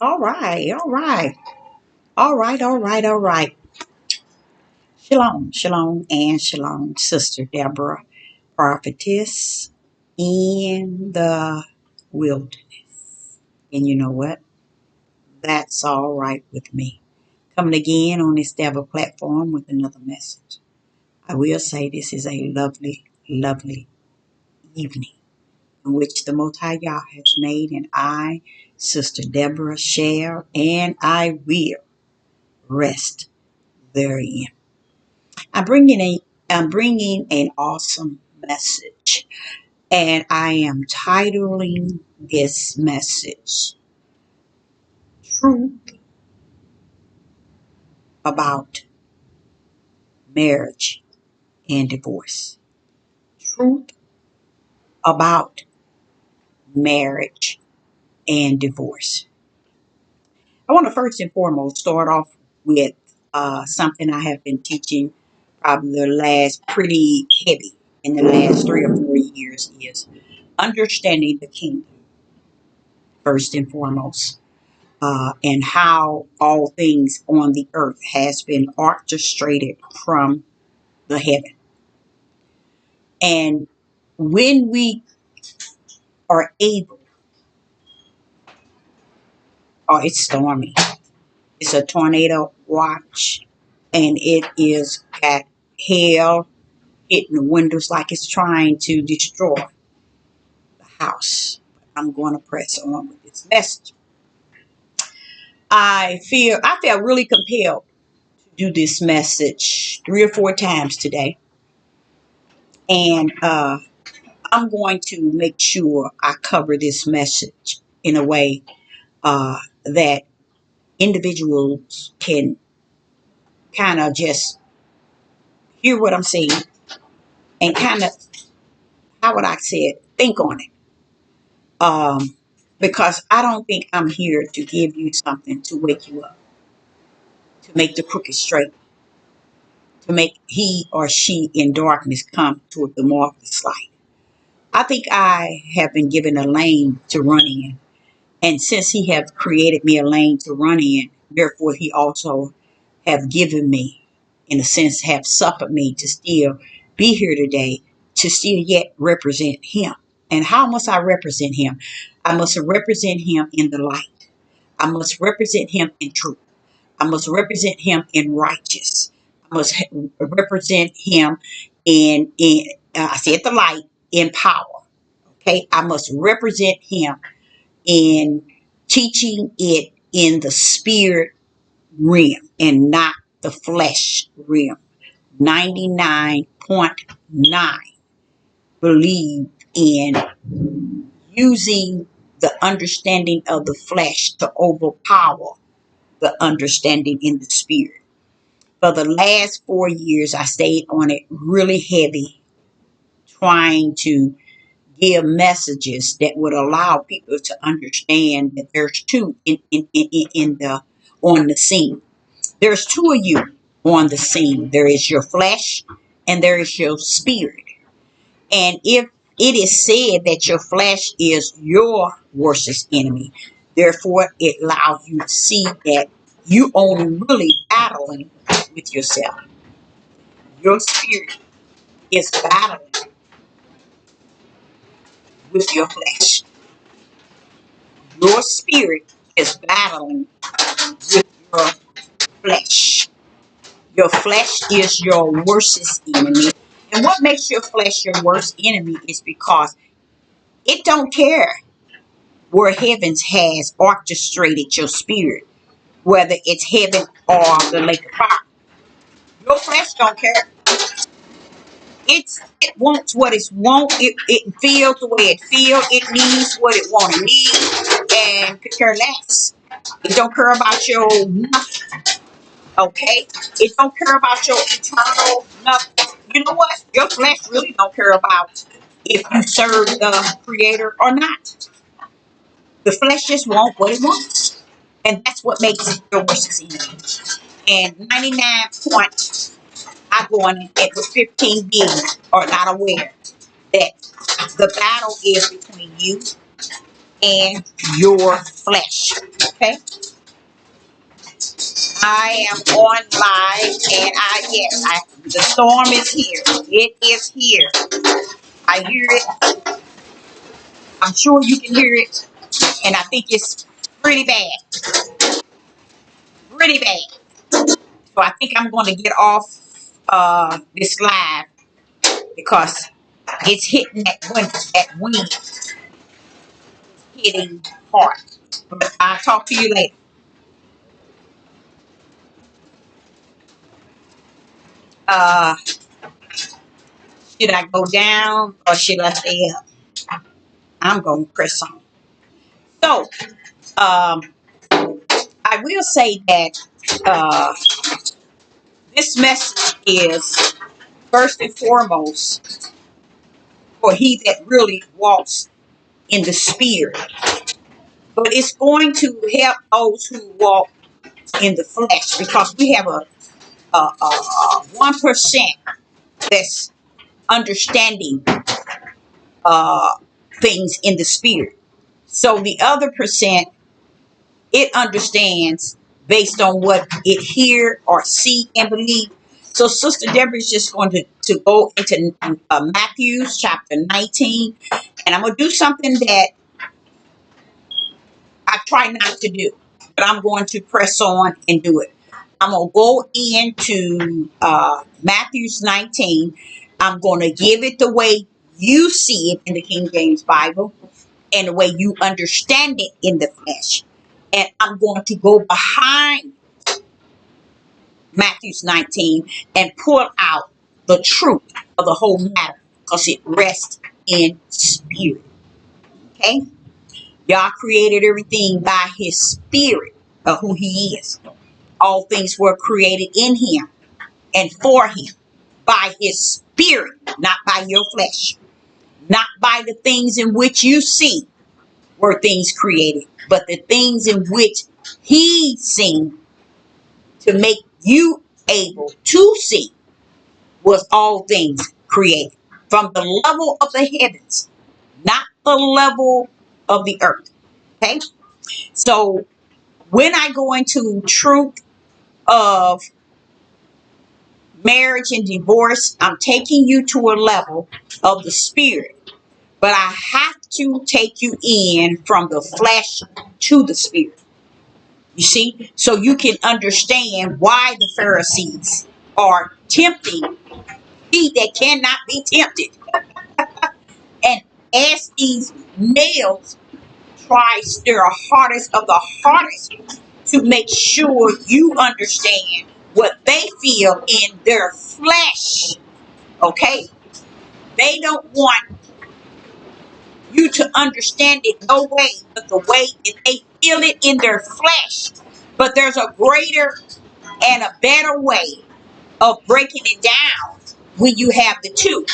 All right, all right, all right, all right, all right. Shalom, shalom, and shalom, Sister Deborah, prophetess in the wilderness. And you know what? That's all right with me. Coming again on this Deborah platform with another message. I will say this is a lovely, lovely evening in which the Most High Yah has made, and I, Sister Deborah, share, and I will rest therein. I'm bringing a I'm bringing an awesome message, and I am titling this message "Truth About Marriage and Divorce." Truth about marriage and divorce. I want to first and foremost start off with something I have been teaching probably the last pretty heavy in the last 3 or 4 years is understanding the kingdom first and foremost. And how all things on the earth has been orchestrated from the heaven. And when we are able, oh, it's stormy. It's a tornado watch, and it is got hail hitting the windows like it's trying to destroy the house. I'm going to press on with this message. I felt really compelled to do this message 3 or 4 times today, and I'm going to make sure I cover this message in a way that individuals can kind of just hear what I'm saying and kind of, how would I say it, think on it. Um, because I don't think I'm here to give you something to wake you up, to make the crooked straight, to make he or she in darkness come toward the marvelous light. I think I have been given a lane to run in. And since he have created me a lane to run in, therefore he also have given me, in a sense, have suffered me to still be here today, to still yet represent him. And how must I represent him? I must represent him in the light. I must represent him in truth. I must represent him in righteous. I must represent him in I said the light, in power. Okay, I must represent him in teaching it in the spirit realm and not the flesh realm. 99.9 believe in using the understanding of the flesh to overpower the understanding in the spirit. For the last 4 years, I stayed on it really heavy, trying to give messages that would allow people to understand that there's two in the on the scene. There's two of you on the scene. There is your flesh and there is your spirit. And if it is said that your flesh is your worstest enemy, therefore it allows you to see that you only really battling with yourself. Your spirit is battling with your flesh. Your spirit is battling with your flesh. Your flesh is your worstest enemy. And what makes your flesh your worst enemy is because it don't care where heavens has orchestrated your spirit, whether it's heaven or the lake of fire. Your flesh don't care. It wants what it wants. It feels the way it feels. It needs what it want to need, and could care less. It don't care about your nothing. Okay, it don't care about your eternal nothing. You know what? Your flesh really don't care about if you serve the Creator or not. The flesh just wants what it wants, and that's what makes it your worst enemy. And 99 point, I go on it with 15 being are not aware that the battle is between you and your flesh. Okay. I am on live, and the storm is here. It is here. I hear it. I'm sure you can hear it, and I think it's pretty bad. Pretty bad. So I think I'm going to get off this live because it's hitting at wind, hitting hard. But I'll talk to you later. Uh, should I go down or should I stay up? I'm going to press on. So, I will say that uh, this message is first and foremost for he that really walks in the spirit. But it's going to help those who walk in the flesh because we have a 1% that's understanding uh, things in the spirit. So the other percent, it understands based on what it hear or see and believe. So Sister Deborah is just going to go into Matthew chapter 19. And I'm going to do something that I try not to do, but I'm going to press on and do it. I'm going to go into Matthew's 19. I'm going to give it the way you see it in the King James Bible and the way you understand it in the flesh. And I'm going to go behind Matthew's 19 and pull out the truth of the whole matter because it rests in spirit. Okay? Y'all created everything by his spirit of who he is. All things were created in him and for him by his spirit, not by your flesh, not by the things in which you see were things created, but the things in which he seen to make you able to see was all things created from the level of the heavens, not the level of the earth. Okay? So when I go into truth of marriage and divorce, I'm taking you to a level of the spirit. But I have to take you in from the flesh to the spirit. You see? So you can understand why the Pharisees are tempting he that cannot be tempted. And as these males try their hardest of the hardest to make sure you understand what they feel in their flesh. Okay? They don't want you to understand it no way but the way that they feel it in their flesh. But there's a greater and a better way of breaking it down when you have the two.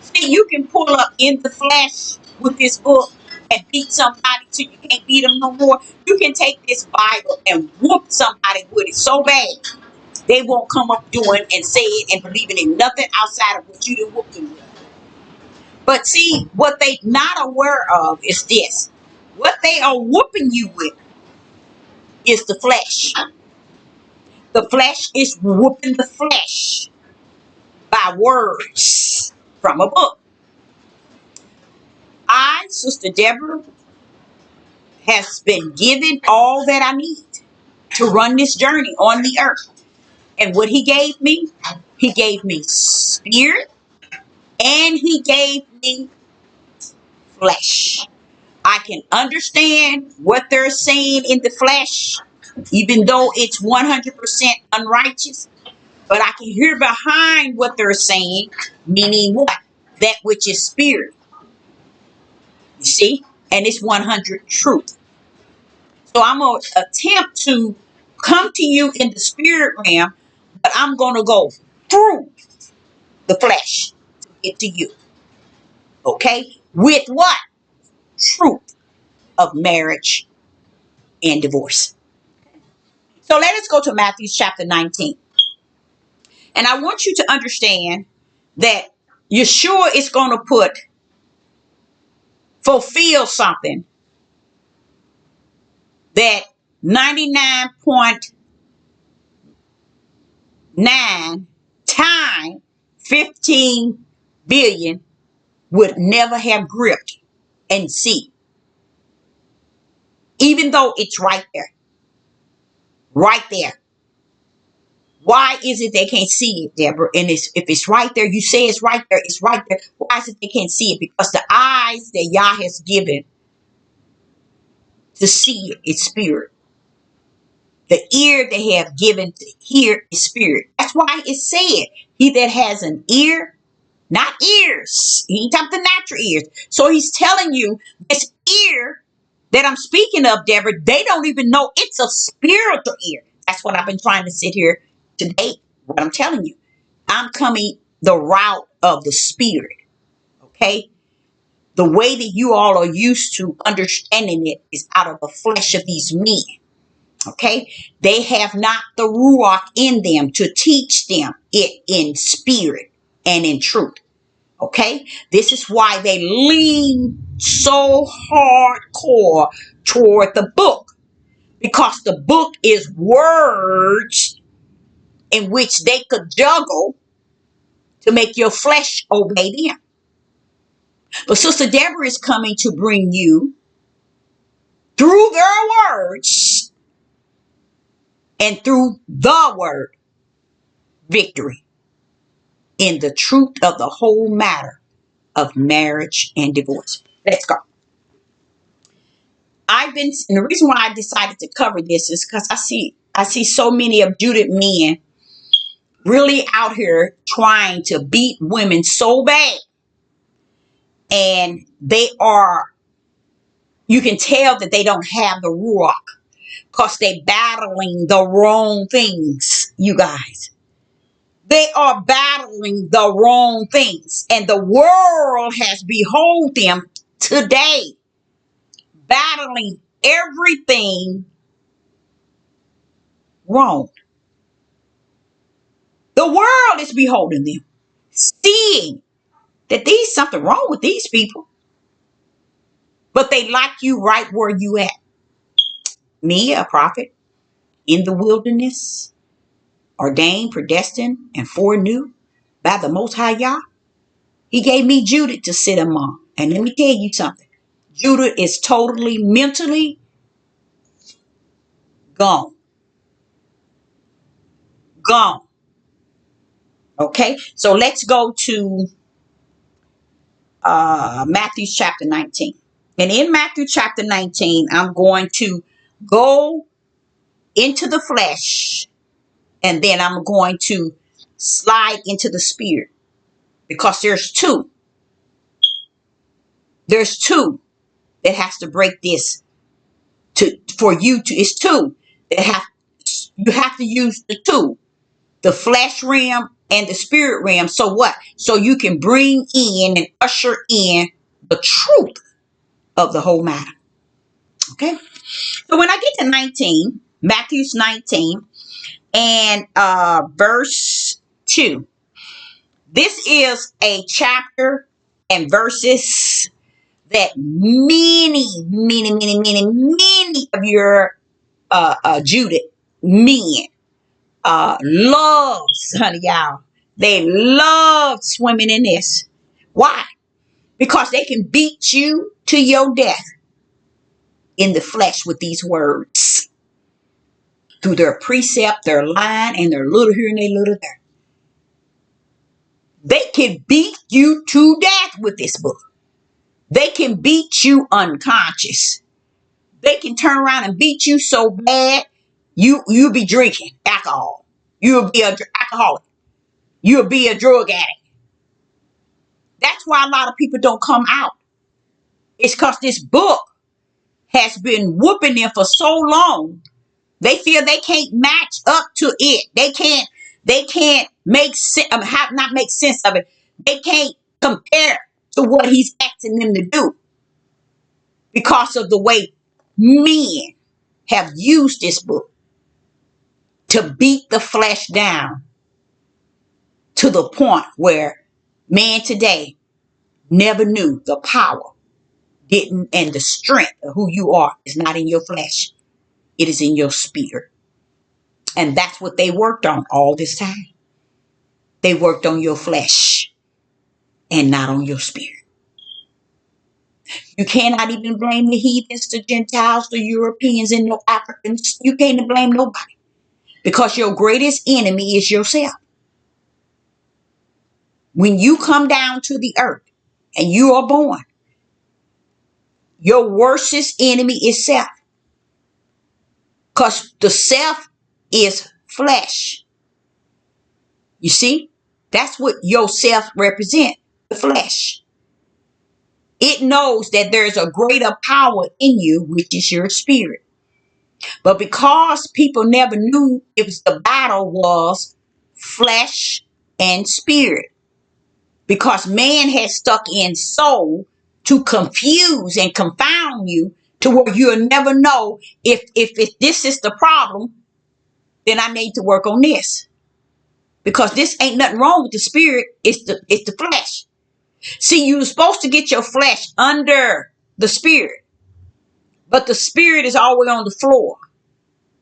See, you can pull up in the flesh with this book and beat somebody till you can't beat them no more. You can take this Bible and whoop somebody with it so bad they won't come up doing and saying and believing in nothing outside of what you done whooped them with. But see, what they not aware of is this. What they are whooping you with is the flesh. The flesh is whooping the flesh by words from a book. I, Sister Deborah, has been given all that I need to run this journey on the earth. And what he gave me spirit and he gave me flesh. I can understand what they're saying in the flesh, even though it's 100% unrighteous. But I can hear behind what they're saying, meaning what? That which is spirit. You see? And it's 100 truth. So I'm going to attempt to come to you in the spirit realm, but I'm going to go through the flesh to get to you. Okay? With what? Truth of marriage and divorce. So let us go to Matthew chapter 19. And I want you to understand that Yeshua is going to fulfill something that 99.9 times 15 billion would never have gripped and see, even though it's right there, right there. Why is it they can't see it, Deborah? And if it's right there, you say it's right there, it's right there. Why is it they can't see it? Because the eyes that Yah has given to see it is spirit. The ear they have given to hear is spirit. That's why it said, he that has an ear, not ears. He ain't talking the natural ears. So he's telling you this ear that I'm speaking of, Deborah, they don't even know it's a spiritual ear. That's what I've been trying to sit here today. What I'm telling you. I'm coming the route of the spirit. Okay? The way that you all are used to understanding it is out of the flesh of these men. Okay? They have not the ruach in them to teach them it in spirit and in truth. Okay? This is why they lean so hardcore toward the book. Because the book is words in which they could juggle to make your flesh obey them. But Sister Deborah is coming to bring you, through their words and through the word, victory in the truth of the whole matter of marriage and divorce. Let's go. And the reason why I decided to cover this is because I see so many of Judith men really out here trying to beat women so bad. And you can tell that they don't have the ruach because they're battling the wrong things, you guys. They are battling the wrong things. And the world has behold them today, battling everything wrong. The world is beholding them, seeing that there's something wrong with these people. But they like you right where you at. Me, a prophet, in the wilderness, ordained, predestined, and foreknew by the Most High Yah. He gave me Judith to sit among. And let me tell you something. Judith is totally mentally gone. Gone. Okay? So let's go to Matthew chapter 19. And in Matthew chapter 19, I'm going to go into the flesh. And then I'm going to slide into the spirit. Because there's two. There's two that has to break this for you to. It's two that you have to use the two, the flesh realm and the spirit realm. So what? So you can bring in and usher in the truth of the whole matter. Okay. So when I get to 19, Matthew's 19 and verse 2, this is a chapter and verses that many of your Judith men loves, honey, y'all. They love swimming in this. Why? Because they can beat you to your death in the flesh with these words. Through their precept, their line, and their little here and their little there. They can beat you to death with this book. They can beat you unconscious. They can turn around and beat you so bad, you'll be drinking alcohol. You'll be an alcoholic. You'll be a drug addict. That's why a lot of people don't come out. It's because this book has been whooping them for so long. They feel they can't match up to it. They can't make sense, not make sense of it. They can't compare to what he's asking them to do because of the way men have used this book to beat the flesh down to the point where man today never knew the power, didn't, and the strength of who you are is not in your flesh. It is in your spirit. And that's what they worked on all this time. They worked on your flesh and not on your spirit. You cannot even blame the heathens, the Gentiles, the Europeans, and the Africans. You can't blame nobody because your greatest enemy is yourself. When you come down to the earth and you are born, your worstest enemy is self because the self is flesh. You see, that's what your self represents, the flesh. It knows that there's a greater power in you, which is your spirit. But because people never knew it was the battle was flesh and spirit, because man has stuck in soul to confuse and confound you to where you'll never know if this is the problem, then I need to work on this. Because this ain't nothing wrong with the spirit, it's the flesh. See, you're supposed to get your flesh under the spirit, but the spirit is always on the floor,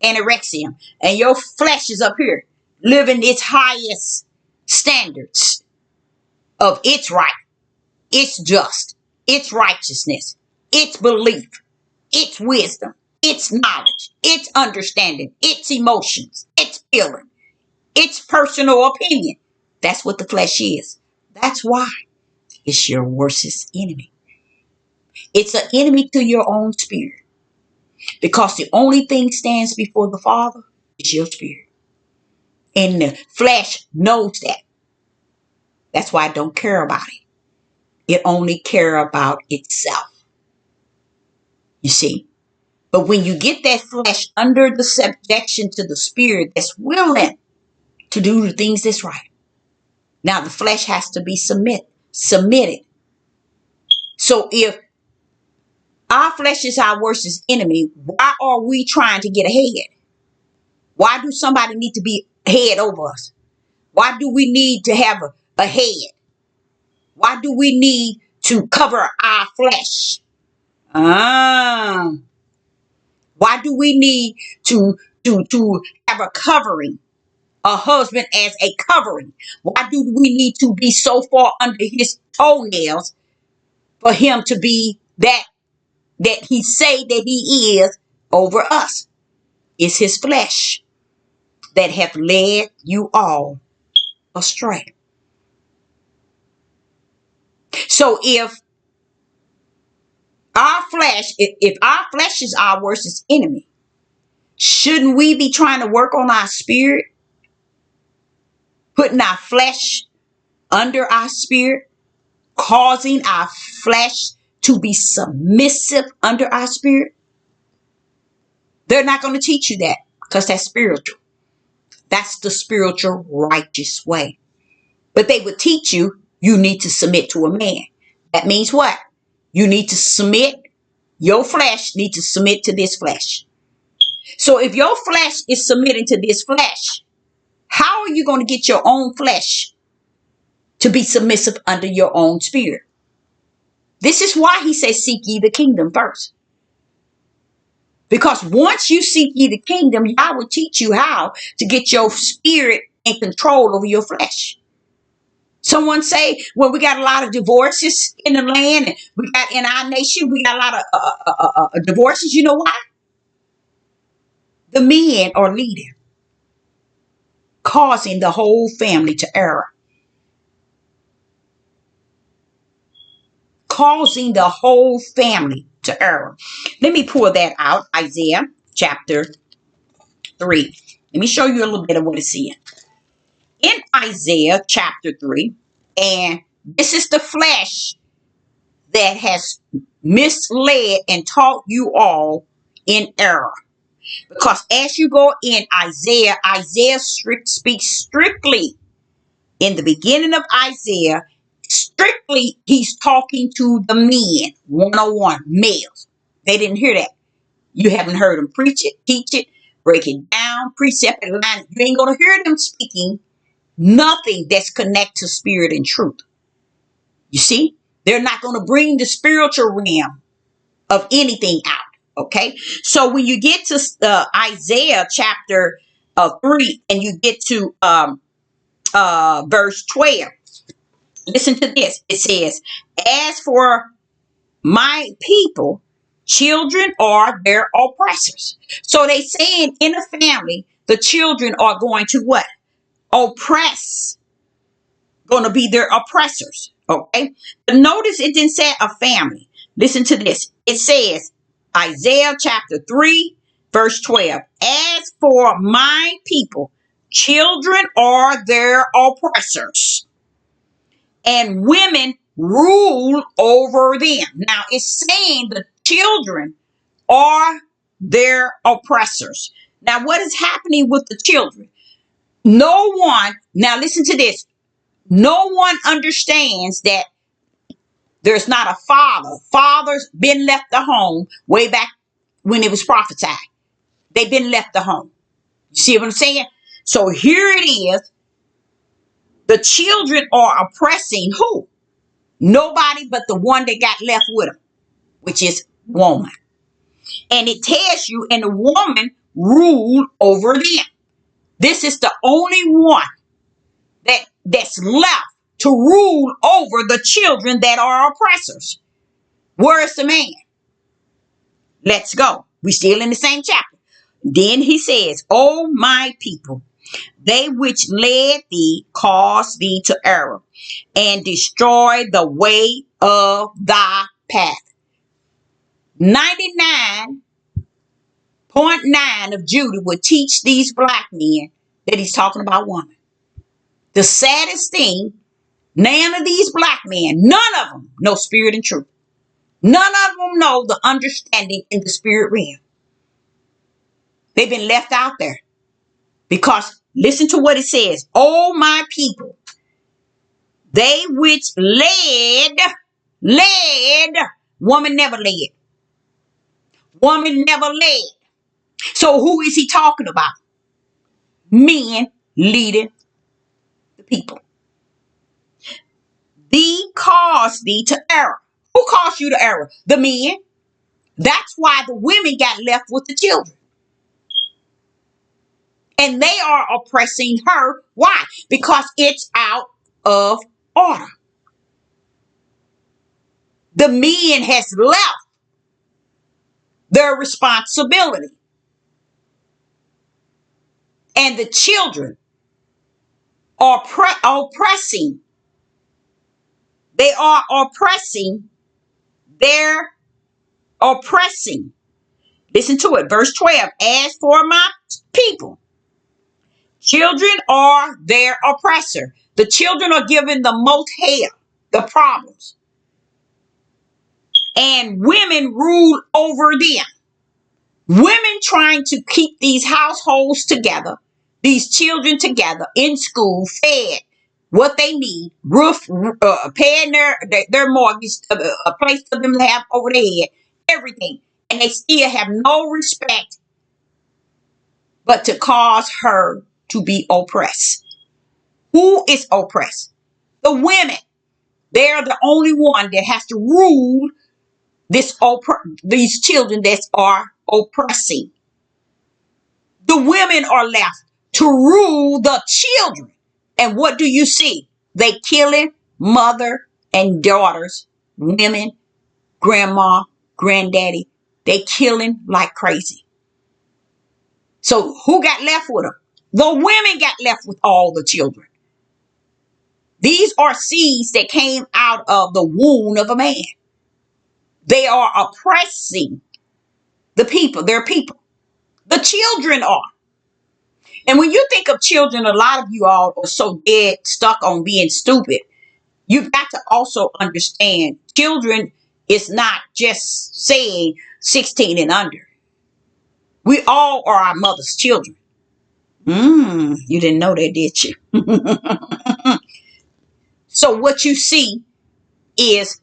anorexia, and your flesh is up here, living its highest standards of its right, its just, its righteousness, its belief, its wisdom, its knowledge, its understanding, its emotions, its feeling, its personal opinion. That's what the flesh is. That's why it's your worstest enemy. It's an enemy to your own spirit. Because the only thing stands before the Father is your spirit. And the flesh knows that. That's why it don't care about it. It only cares about itself. You see? But when you get that flesh under the subjection to the spirit that's willing to do the things that's right. Now the flesh has to be submitted. So if our flesh is our worstest enemy, why are we trying to get ahead? Why do somebody need to be head over us? Why do we need to have a head? Why do we need to cover our flesh? Why do we need to have a covering? A husband as a covering. Why do we need to be so far under his toenails for him to be that he say that he is over us? It's his flesh that hath led you all astray. So if our flesh is our worstest enemy, shouldn't we be trying to work on our spirit, putting our flesh under our spirit, causing our flesh to be submissive under our spirit? They're not going to teach you that because that's spiritual. That's the spiritual righteous way. But they would teach you, you need to submit to a man. That means what? You need to submit, your flesh needs to submit to this flesh. So if your flesh is submitting to this flesh, how are you going to get your own flesh to be submissive under your own spirit? This is why he says, seek ye the kingdom first. Because once you seek ye the kingdom, I will teach you how to get your spirit in control over your flesh. Someone say, well, we got a lot of divorces in the land. And we got in our nation, we got a lot of divorces. You know why? The men are leading, causing the whole family to err. Causing the whole family to err. Let me pull that out. Isaiah chapter 3. Let me show you a little bit of what it's in. In Isaiah chapter 3, and this is the flesh that has misled and taught you all in error. Because as you go in Isaiah speaks strictly in the beginning of Isaiah, strictly he's talking to the men, 101, males. They didn't hear that. You haven't heard them preach it, teach it, break it down, precept and line. You ain't going to hear them speaking nothing that's connected to spirit and truth. You see, they're not going to bring the spiritual realm of anything out Okay. So when you get to Isaiah chapter 3 and you get to verse 12, listen to this. It says, as for my people, children are their oppressors. So they saying in a family, the children are going to what? Oppress, going to be their oppressors. Okay. But notice it didn't say a family. Listen to this. It says, Isaiah chapter 3, verse 12. As for my people, children are their oppressors, and women rule over them. Now it's saying the children are their oppressors. Now, what is happening with the children? No one, now listen to this. No one understands that there's not a father. Fathers been left the home way back when it was prophesied. They've been left the home. You see what I'm saying? So here it is. The children are oppressing who? Nobody but the one that got left with them, which is woman. And it tells you, and the woman ruled over them. This is the only one that's left to rule over the children that are oppressors. Where is the man? Let's go. We still in the same chapter. Then he says, O my people, they which led thee caused thee to error, and destroy the way of thy path. 99.9 of Judah would teach these black men that he's talking about women. The saddest thing, none of these black men, none of them know spirit and truth. None of them know the understanding in the spirit realm. They've been left out there. Because listen to what it says. Oh, my people, they which led, woman never led. Woman never led. So who is he talking about? Men leading the people. Thee caused thee to error. Who caused you to error? The men. That's why the women got left with the children. And they are oppressing her. Why? Because it's out of order. The men has left their responsibility. And the children are oppressing. They are oppressing. They're oppressing. Listen to it. Verse 12. As for my people, children are their oppressor. The children are given the most hell, the problems. And women rule over them. Women trying to keep these households together, these children together in school, fed, what they need, roof, paying their mortgage, a place for them to have over their head, everything. And they still have no respect but to cause her to be oppressed. Who is oppressed? The women. They're the only one that has to rule these children that are oppressing. The women are left to rule the children. And what do you see? They killing mother and daughters, women, grandma, granddaddy. They killing like crazy. So who got left with them? The women got left with all the children. These are seeds that came out of the womb of a man. They are oppressing the people, their people. The children are. And when you think of children, a lot of you all are so dead stuck on being stupid. You've got to also understand children is not just saying 16 and under. We all are our mother's children. You didn't know that, did you? So what you see is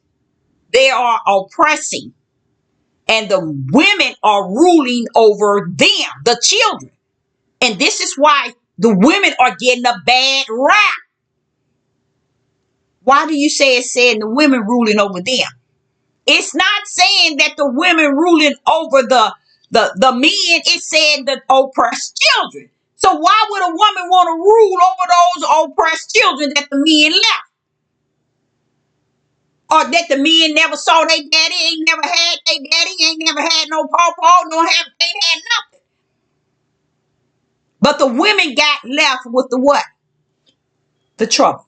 they are oppressing, and the women are ruling over them, the children. And this is why the women are getting a bad rap. Why do you say it's saying the women ruling over them? It's not saying that the women ruling over the men. It said the oppressed children. So why would a woman want to rule over those oppressed children that the men left? Or that the men never saw their daddy, ain't never had their daddy, ain't never had no pawpaw, ain't had nothing. But the women got left with the what? The trouble.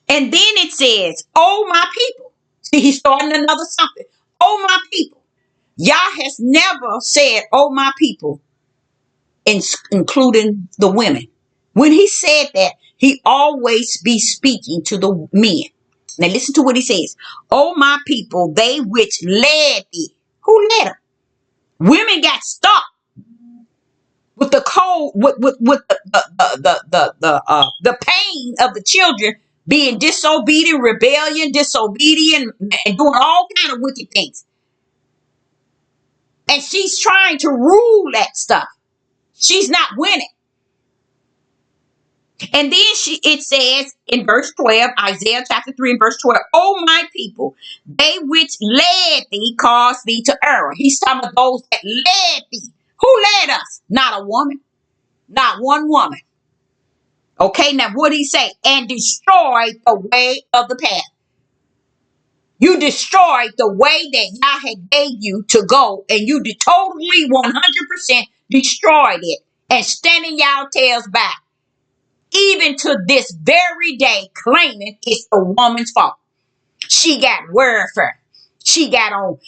And then it says, oh my people. See, he's starting another something. Oh my people. Yah has never said, oh my people, including the women. When he said that, he always be speaking to the men. Now listen to what he says. Oh my people, they which led thee. Who led them? Women got stuck with the cold, with the pain of the children being disobedient, rebellion, disobedient, and doing all kind of wicked things. And she's trying to rule that stuff. She's not winning. And then it says in verse 12, Isaiah chapter 3 and verse 12, oh my people, they which led thee caused thee to error. He's talking about those that led thee. Who led us? Not a woman. Not one woman. Okay, now what did he say? And destroyed the way of the path. You destroyed the way that Yah had gave you to go, and you totally 100% destroyed it and standing y'all tails back. Even to this very day, claiming it's the woman's fault. She got welfare. She got on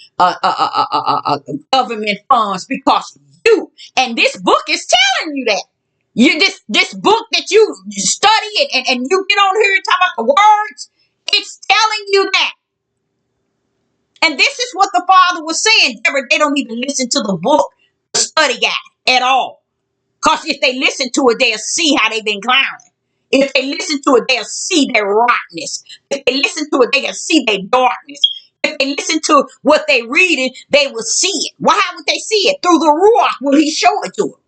government funds because you. And this book is telling you that. This book that you study and you get on here and talk about the words, it's telling you that. And this is what the father was saying. They don't even listen to the book, the study guide at all. Because if they listen to it, they'll see how they've been clowning. If they listen to it, they'll see their rottenness. If they listen to it, they can see their darkness. If they listen to what they reading, they will see it. Why would they see it? Through the Ruach will he show it to them.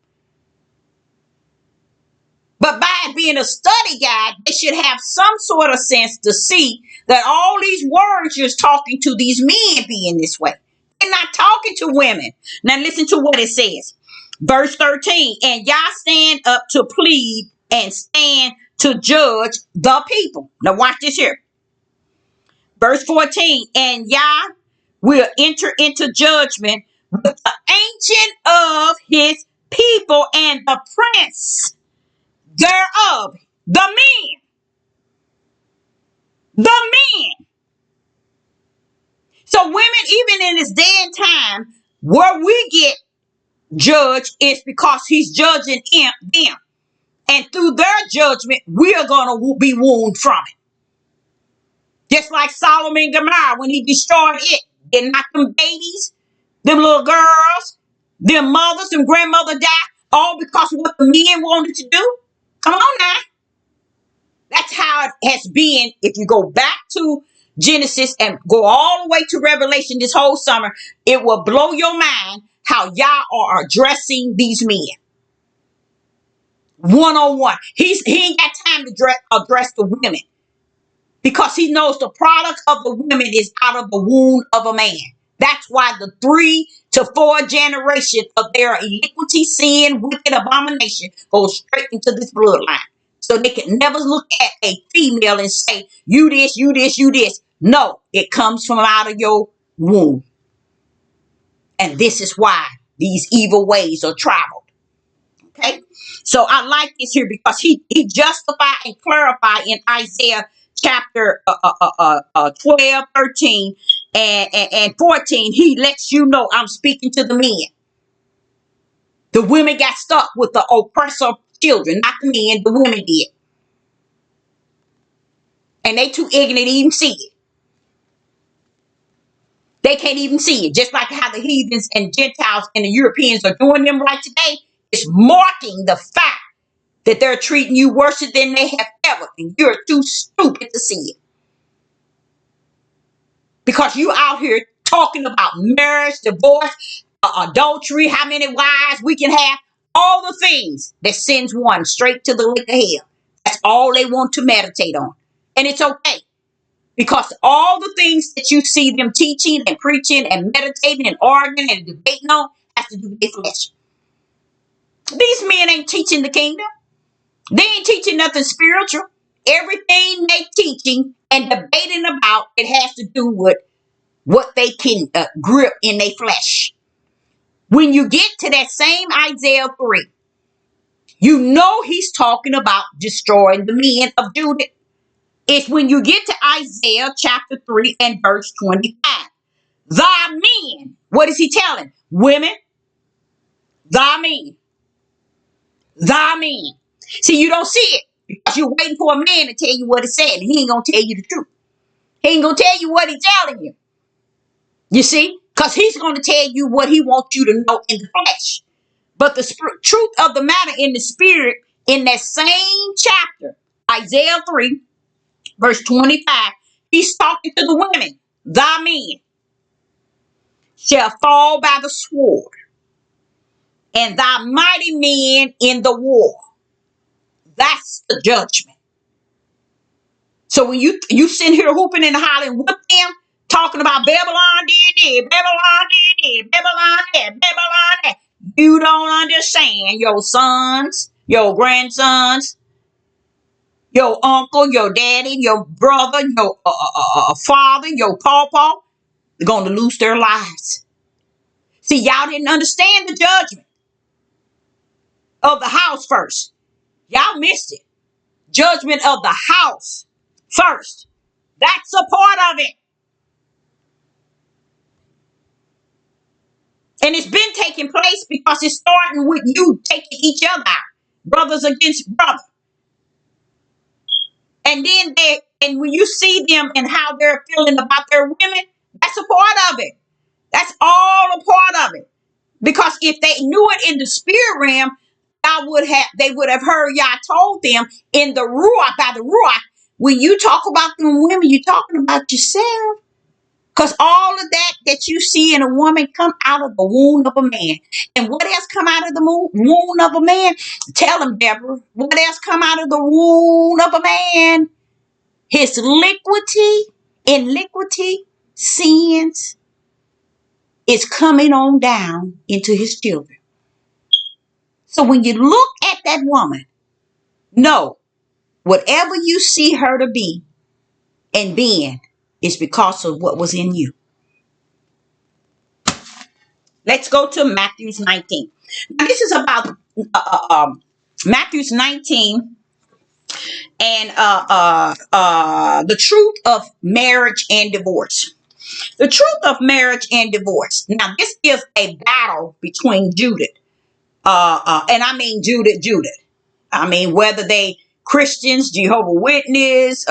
But by it being a study guide, they should have some sort of sense to see that all these words you're talking to these men being this way. They're not talking to women. Now listen to what it says. Verse 13, and Yah stand up to plead and stand to judge the people. Now watch this here. Verse 14, and Yah will enter into judgment with the ancient of his people and the prince thereof. The men. The men. So women, even in this day and time, where we get judged is because he's judging them. And through their judgment, we are going to be wounded from it. Just like Solomon and Gomorrah, when he destroyed it, did not them babies, them little girls, them mothers, them grandmothers died, all because of what the men wanted to do? Come on now. That's how it has been. If you go back to Genesis and go all the way to Revelation this whole summer, it will blow your mind how y'all are addressing these men. One-on-one. He ain't got time to address the women because he knows the product of the women is out of the womb of a man. That's why the 3 to 4 generations of their iniquity, sin, wicked abomination goes straight into this bloodline. So they can never look at a female and say, you this, you this, you this. No, it comes from out of your womb. And this is why these evil ways are traveled. Okay? So I like this here because he justified and clarified in Isaiah chapter 12, 13, and 14. He lets you know I'm speaking to the men. The women got stuck with the oppressor children, not the men, the women did. And they too ignorant to even see it. They can't even see it. Just like how the heathens and Gentiles and the Europeans are doing them right today. It's marking the fact that they're treating you worse than they have ever. And you're too stupid to see it. Because you out here talking about marriage, divorce, adultery, how many wives we can have. All the things that sends one straight to the lake of hell. That's all they want to meditate on. And it's okay. Because all the things that you see them teaching and preaching and meditating and arguing and debating on has to do with their flesh. These men ain't teaching the kingdom. They ain't teaching nothing spiritual. Everything they teaching and debating about, it has to do with what they can grip in their flesh. When you get to that same Isaiah 3, you know he's talking about destroying the men of Judah. It's when you get to Isaiah chapter 3 and verse 25. Thy men, what is he telling? Women, thy men, thy men. See, you don't see it because you're waiting for a man to tell you what it said, and he ain't going to tell you the truth. He ain't going to tell you what he's telling you. You see? Because he's going to tell you what he wants you to know in the flesh. But the truth of the matter in the spirit, in that same chapter, Isaiah 3, verse 25, he's talking to the women. Thy men shall fall by the sword, and thy mighty men in the war. That's the judgment. So when you sitting here hooping and hollering with them, talking about Babylon did, Babylon did, Babylon that, Babylon that, you don't understand your sons, your grandsons, your uncle, your daddy, your brother, your father, your pawpaw, they're going to lose their lives. See, y'all didn't understand the judgment of the house first. Y'all missed it. Judgment of the house first. That's a part of it. And it's been taking place because it's starting with you taking each other out. Brothers against brothers. And then when you see them and how they're feeling about their women, that's a part of it. That's all a part of it. Because if they knew it in the spirit realm, they would have heard y'all told them in the ruach, by the ruach, when you talk about them women, you're talking about yourself. Because all of that you see in a woman come out of the womb of a man. And what else come out of the womb of a man? Tell him, Deborah. What else come out of the womb of a man? His iniquity, sins is coming on down into his children. So when you look at that woman, know whatever you see her to be and being is because of what was in you. Let's go to Matthew 19. Now, this is about Matthew 19 and the truth of marriage and divorce. The truth of marriage and divorce. Now, this is a battle between Judith, and I mean Judith. I mean, whether they Christians, Jehovah's Witness,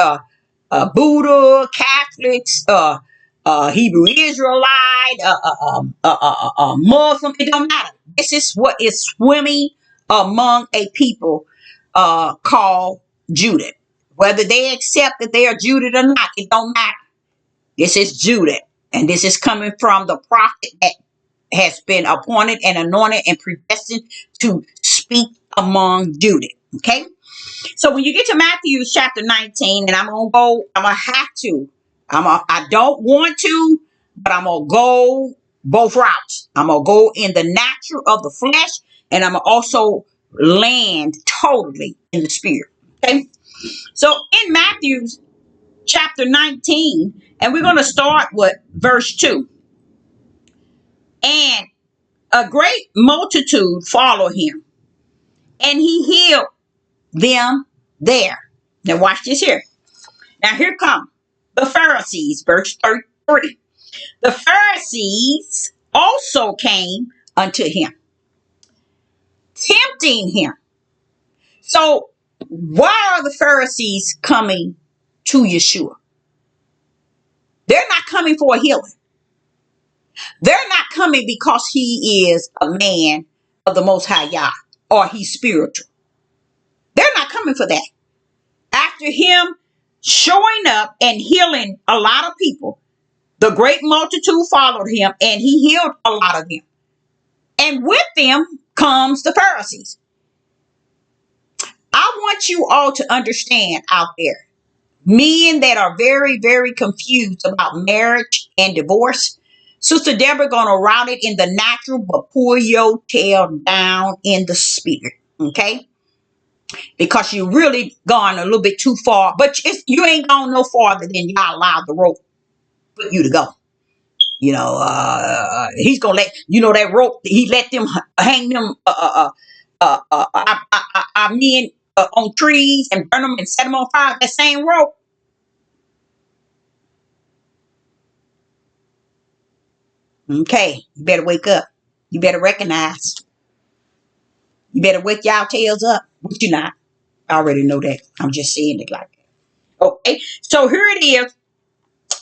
Buddha, Catholics, Hebrew Israelite, Muslim, it don't matter. This is what is swimming among a people called Judith. Whether they accept that they are Judith or not, it don't matter. This is Judith, and this is coming from the prophet that has been appointed and anointed and predestined to speak among Judith. Okay? So when you get to Matthew chapter 19, and I'm going to have to. I don't want to, but I'm going to go both routes. I'm going to go in the natural of the flesh, and I'm going to also land totally in the spirit. Okay? So in Matthew chapter 19, and we're going to start with verse 2. And a great multitude followed him, and he healed them there. Now watch this here. Now here come the Pharisees, verse 33. The Pharisees also came unto him, tempting him. So why are the Pharisees coming to Yeshua? They're not coming for a healing. They're not coming because he is a man of the Most High Yah or he's spiritual. They're not coming for that. After him showing up and healing a lot of people, the great multitude followed him and he healed a lot of them. And with them comes the Pharisees. I want you all to understand out there Men that are very, very confused about marriage and divorce, Sister Deborah gonna route it in the natural, but pull your tail down in the spirit. Okay? Because you really gone a little bit too far, but you ain't gone no farther than y'all allowed the rope for you to go. He's gonna let that rope. He let them hang them our men on trees and burn them and set them on fire. That same rope. Okay, you better wake up. You better recognize. You better wake y'all tails up. But you not. I already know that. I'm just saying it like that. Okay, so here it is.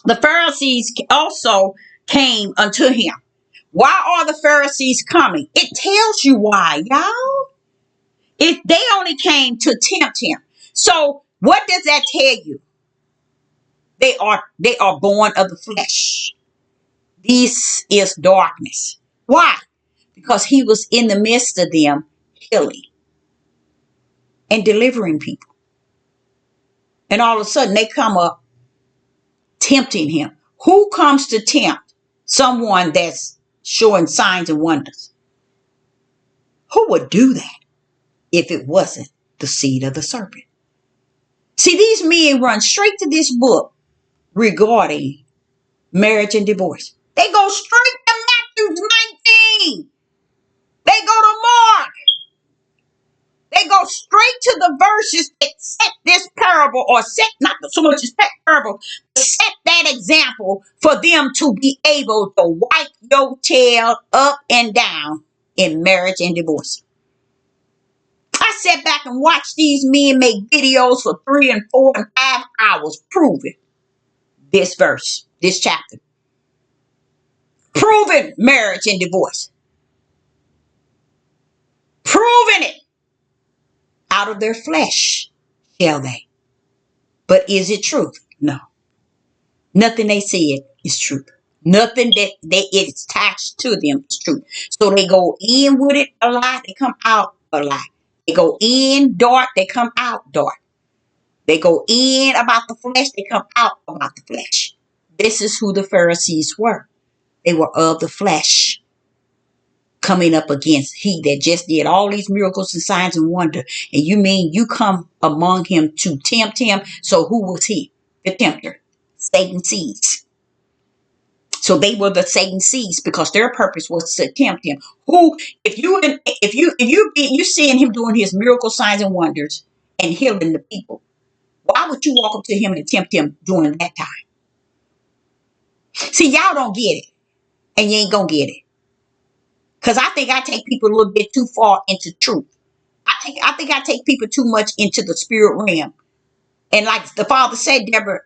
The Pharisees also came unto him. Why are the Pharisees coming? It tells you why, y'all. If they only came to tempt him. So what does that tell you? They are born of the flesh. This is darkness. Why? Because he was in the midst of them, healing and delivering people. And all of a sudden they come up tempting him. Who comes to tempt someone that's showing signs and wonders? Who would do that if it wasn't the seed of the serpent? See, these men run straight to this book regarding marriage and divorce. They go straight to Matthew 19. They go to Mark. They go straight to the verses that set this parable, or set not so much as parable, but set that example for them to be able to wipe your tail up and down in marriage and divorce. I sat back and watched these men make videos for 3 and 4 and 5 hours proving this verse, this chapter. Proving marriage and divorce. Proving it out of their flesh, shall they? But is it truth? No. Nothing they said is truth. Nothing that it's attached to them is truth. So they go in with it a lie, they come out a lie. They go in dark, they come out dark. They go in about the flesh, they come out about the flesh. This is who the Pharisees were. They were of the flesh, coming up against he that just did all these miracles and signs and wonder. And you mean you come among him to tempt him? So who was he? The tempter. Satan's seeds. So they were the Satan seeds because their purpose was to tempt him. Who, if you seeing him doing his miracle signs and wonders and healing the people, why would you walk up to him and tempt him during that time? See, y'all don't get it, and you ain't gonna get it. Cause I think I take people a little bit too far into truth. I think I take people too much into the spirit realm. And like the Father said, Deborah,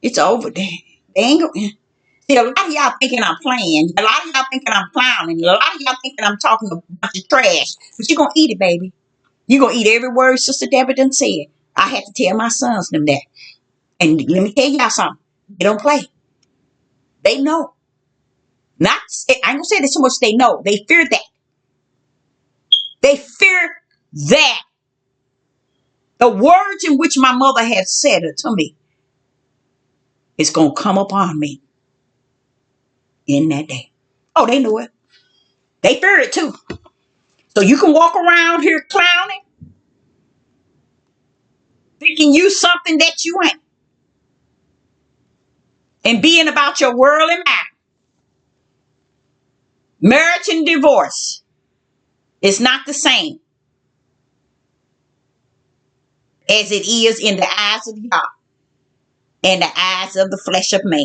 it's over. They ain't gonna. See, a lot of y'all thinking I'm playing. A lot of y'all thinking I'm clowning. A lot of y'all thinking I'm talking a bunch of trash. But you're going to eat it, baby. You're going to eat every word Sister Deborah done said. I had to tell my sons them that. And let me tell y'all something. They don't play. They know. Not, I ain't going to say this so much they know. They fear that. They fear that. The words in which my mother had said it to me is going to come upon me in that day. Oh, they know it. They fear it too. So you can walk around here clowning, thinking you something that you ain't, and being about your worldly matter. Marriage and divorce is not the same as it is in the eyes of Yah and the eyes of the flesh of man.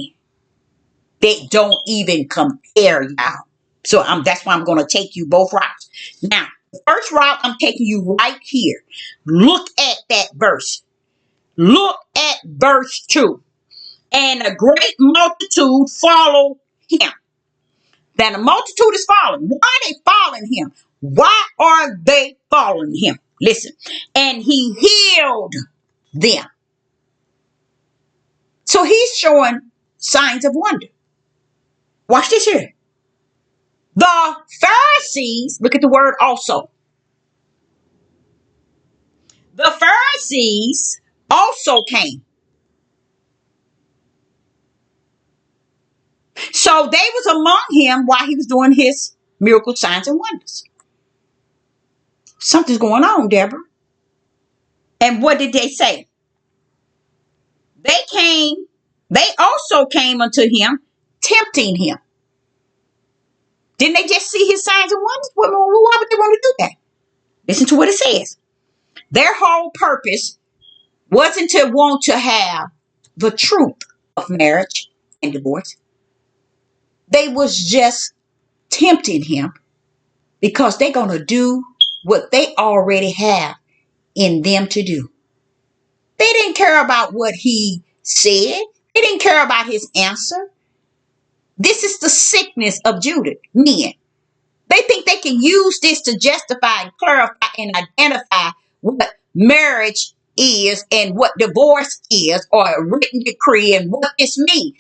They don't even compare, y'all. So that's why I'm going to take you both routes. Now, the first route, I'm taking you right here. Look at that verse. Look at verse 2. And a great multitude follow him. That a multitude is following. Why are they following him? Why are they following him? Listen. And he healed them. So he's showing signs of wonder. Watch this here. The Pharisees, look at the word also. The Pharisees also came. So they was among him while he was doing his miracle signs and wonders. Something's going on, Deborah. And what did they say? They came, they also came unto him, tempting him. Didn't they just see his signs and wonders? Why would they want to do that? Listen to what it says. Their whole purpose wasn't to want to have the truth of marriage and divorce. They was just tempting him because they're going to do what they already have in them to do. They didn't care about what he said. They didn't care about his answer. This is the sickness of Judah, men. They think they can use this to justify and clarify and identify what marriage is and what divorce is, or a written decree and what this means.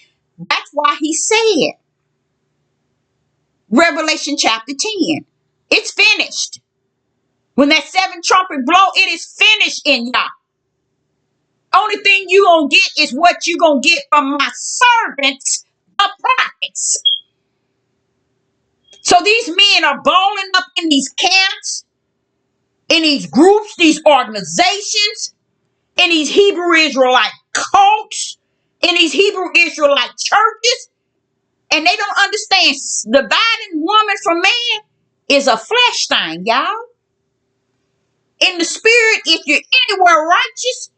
That's why he said, Revelation chapter 10, it's finished. When that seventh trumpet blow, it is finished in y'all. Only thing you gonna get is what you gonna get from my servants, the prophets. So these men are balling up in these camps, in these groups, these organizations, in these Hebrew Israelite cults, in these Hebrew Israelite churches, and they don't understand dividing woman from man is a flesh thing, y'all. In the spirit, if you're anywhere righteous,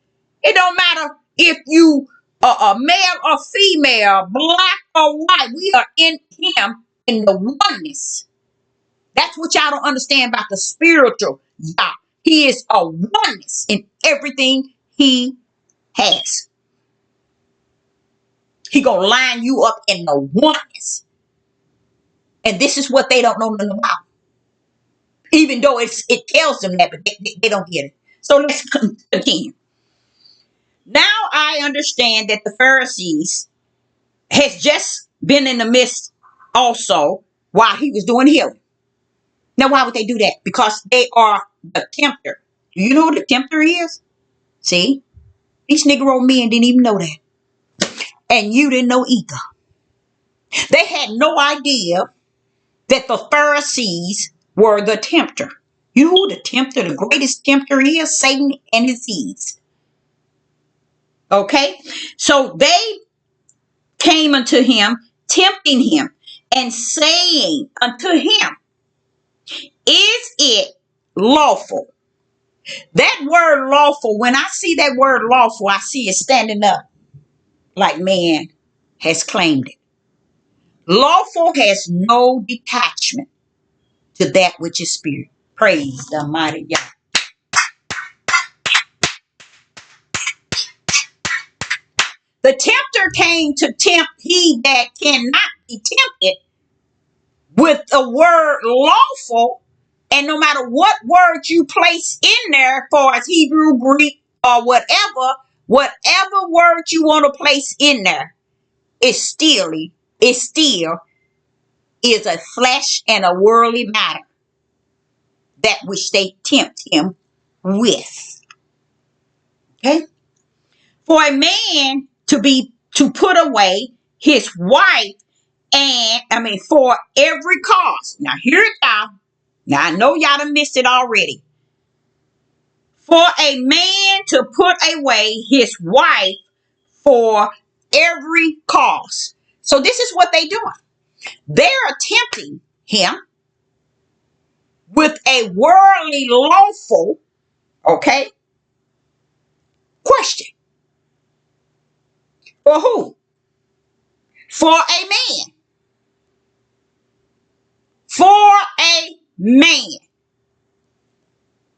it don't matter if you are a male or female, black or white. We are in him in the oneness. That's what y'all don't understand about the spiritual. Y'all. He is a oneness in everything he has. He gonna line you up in the oneness. And this is what they don't know nothing about. Even though it tells them that, but they don't get it. So let's continue. Now I understand that the Pharisees has just been in the midst also while he was doing healing. Now, why would they do that? Because they are the tempter. Do you know what a tempter is? See? These Negro men didn't even know that. And you didn't know either. They had no idea that the Pharisees were the tempter. You know who the tempter, the greatest tempter is? Satan and his seeds. Okay? So they came unto him, tempting him, and saying unto him, is it lawful? That word lawful, when I see that word lawful, I see it standing up like man has claimed it. Lawful has no detachment to that which is spirit. Praise the mighty God. The tempter came to tempt he that cannot be tempted with the word lawful. And no matter what word you place in there for as Hebrew, Greek, or whatever word you want to place in there, it still is a flesh and a worldly matter, that which they tempt him with. Okay? For a man to put away his wife, for every cause. Now hear it out. Now I know y'all done missed it already. For a man to put away his wife for every cause. So this is what they doing. They're tempting him with a worldly lawful, okay, question. For who? For a man. For a man.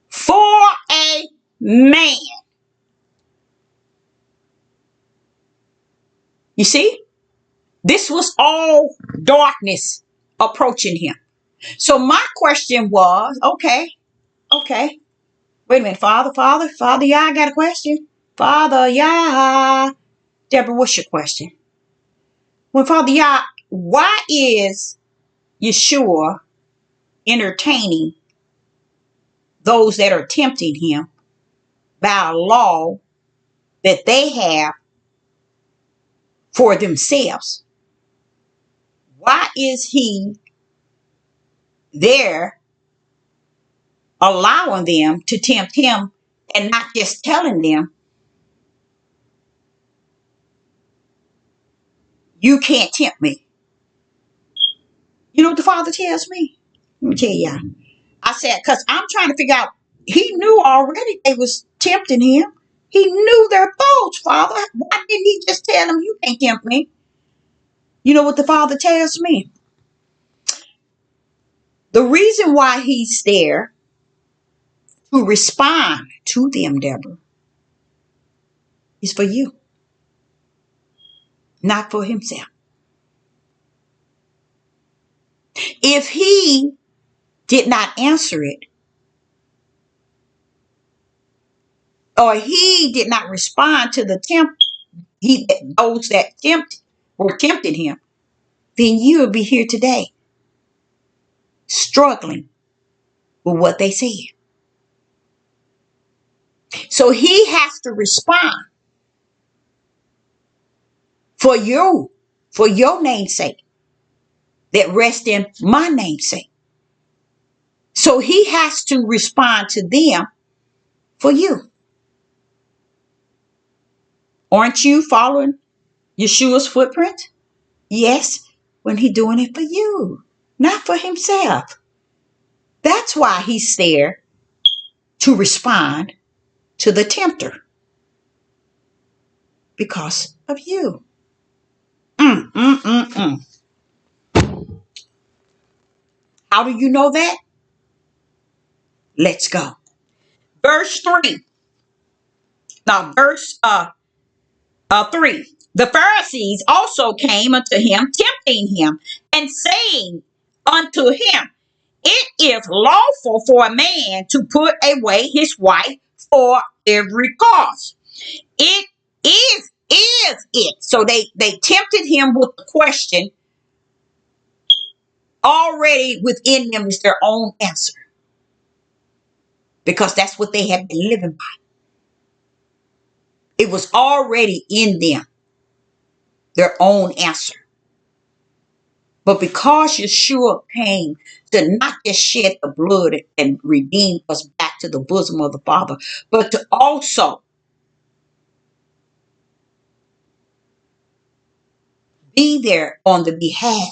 For a man. You see? This was all darkness approaching him. So my question was, okay. Wait a minute, Father, yeah, I got a question. Father, yeah. Deborah, what's your question? Well, Father, yeah, why is Yeshua entertaining those that are tempting him by a law that they have for themselves, why is he there allowing them to tempt him and not just telling them, you can't tempt me? You know what the Father tells me? Let me tell y'all. I said, because I'm trying to figure out, he knew already they was tempting him. He knew their thoughts, Father. Why didn't he just tell them, you can't tempt me? You know what the Father tells me? The reason why he's there to respond to them, Deborah, is for you, not for himself. If he did not answer it, or he did not respond to the those that were tempting him, then you will be here today struggling with what they said. So he has to respond for you, for your name's sake, that rest in my name's sake. So he has to respond to them for you. Aren't you following Yeshua's footprint? Yes, when he's doing it for you, not for himself. That's why he's there to respond to the tempter, because of you. Mm, mm, mm, mm. How do you know that? Let's go. Verse 3. Now, verse 3. The Pharisees also came unto him, tempting him, and saying unto him, it is lawful for a man to put away his wife for every cause. It is it. So they tempted him with the question. Already within them is their own answer, because that's what they have been living by. It was already in them, their own answer. But because Yeshua came to not just shed the blood and redeem us back to the bosom of the Father, but to also be there on the behalf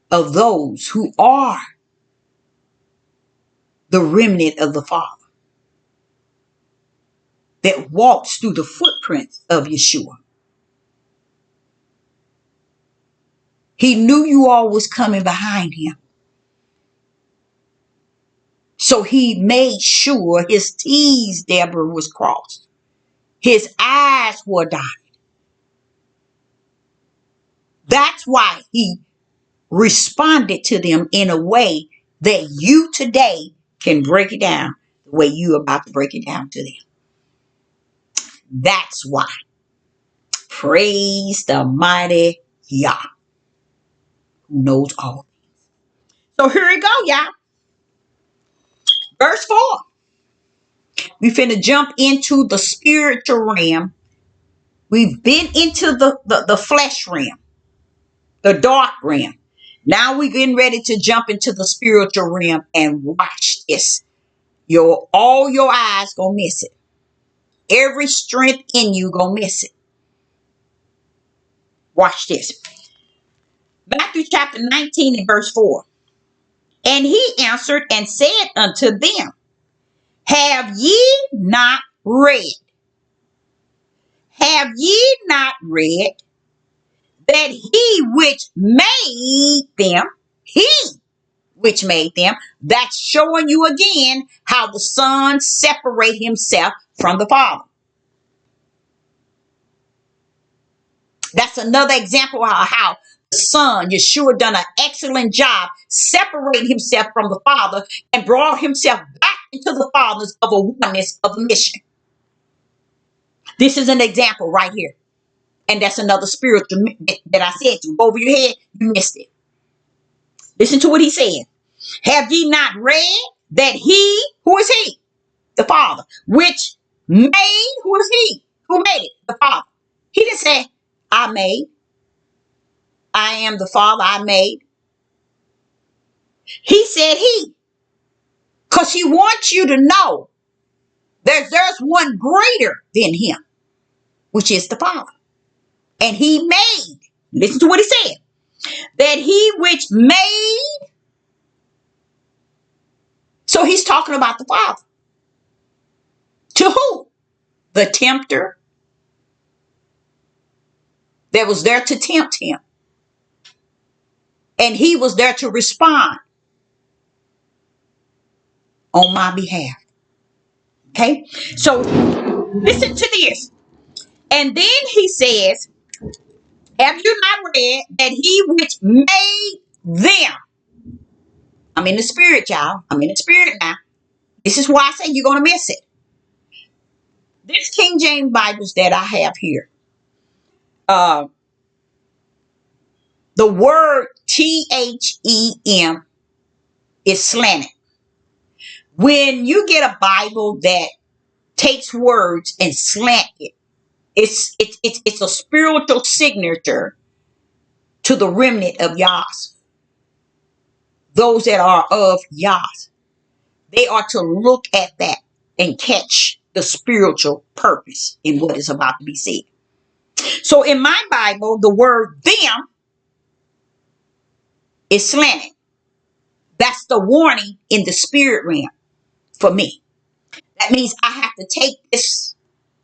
of those who are the remnant of the Father, that walks through the footprints of Yeshua. He knew you all was coming behind him. So he made sure his T's, Deborah, was crossed. His I's were dotted. That's why he responded to them in a way that you today can break it down the way you're about to break it down to them. That's why. Praise the mighty Yah, who knows all. So here we go, y'all. Verse 4. We finna jump into the spiritual realm. We've been into the flesh realm, the dark realm. Now we're getting ready to jump into the spiritual realm, and watch this. All your eyes gonna miss it. Every strength in you gonna miss it. Watch this. Matthew chapter 19 and verse 4. And he answered and said unto them, have ye not read? Have ye not read that he which made them, he which made them, that's showing you again how the Son separate himself from the Father. That's another example of how the Son, Yeshua, done an excellent job separating himself from the Father and brought himself back into the Father's of a oneness of the mission. This is an example right here. And that's another spiritual that I said to. Go over your head, you missed it. Listen to what he said. Have ye not read that he, who is he? The Father, which made, who is he? Who made it? The Father. He didn't say, I made. I am the Father, I made. He said he. Because he wants you to know there's one greater than him, which is the Father. And he made, listen to what he said, that he which made, so he's talking about the Father. To who? The tempter that was there to tempt him. And he was there to respond on my behalf. Okay? So listen to this. And then he says, have you not read that he which made them? I'm in the spirit, y'all. I'm in the spirit now. This is why I say you're going to miss it. This King James Bibles that I have here, the word THEM is slanted. When you get a Bible that takes words and slant it, it's a spiritual signature to the remnant of Yah's. Those that are of Yah's. They are to look at that and catch the spiritual purpose in what is about to be said. So in my Bible, the word them is slanted. That's the warning in the spirit realm for me. That means I have to take this,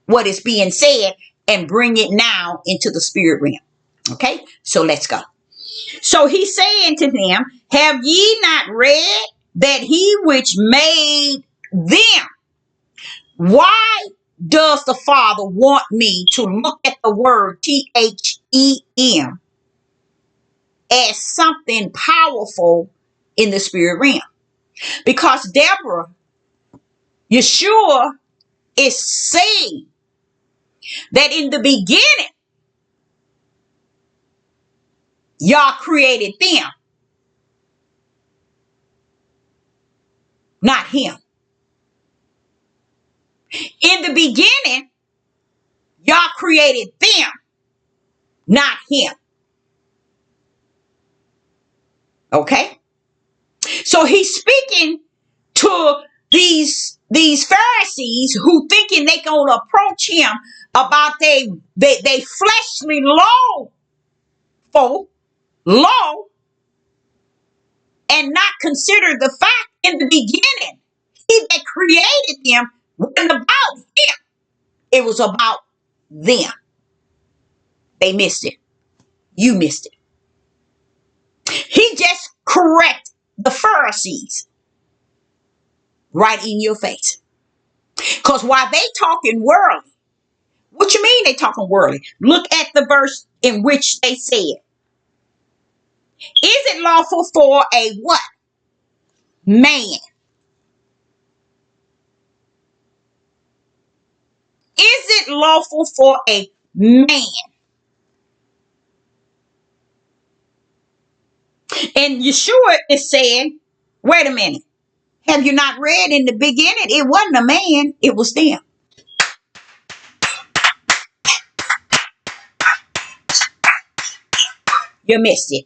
what is being said, and bring it now into the spirit realm. Okay, so let's go. So he's saying to them, have ye not read that he which made them? Why does the Father want me to look at the word THEM as something powerful in the spirit realm? Because Deborah, Yeshua is saying that in the beginning, Yah created them, not him. In the beginning, Yah created them, not him. Okay? So he's speaking to these Pharisees who thinking they gonna approach him about they fleshly law, and not consider the fact in the beginning he that created them wasn't about him. It was about them. They missed it. You missed it. He just correct the Pharisees right in your face. Because while they talking worldly, what you mean they talking worldly? Look at the verse in which they said, is it lawful for a what? Man. Is it lawful for a man? And Yeshua is saying, wait a minute. Have you not read in the beginning? It wasn't a man. It was them. You missed it.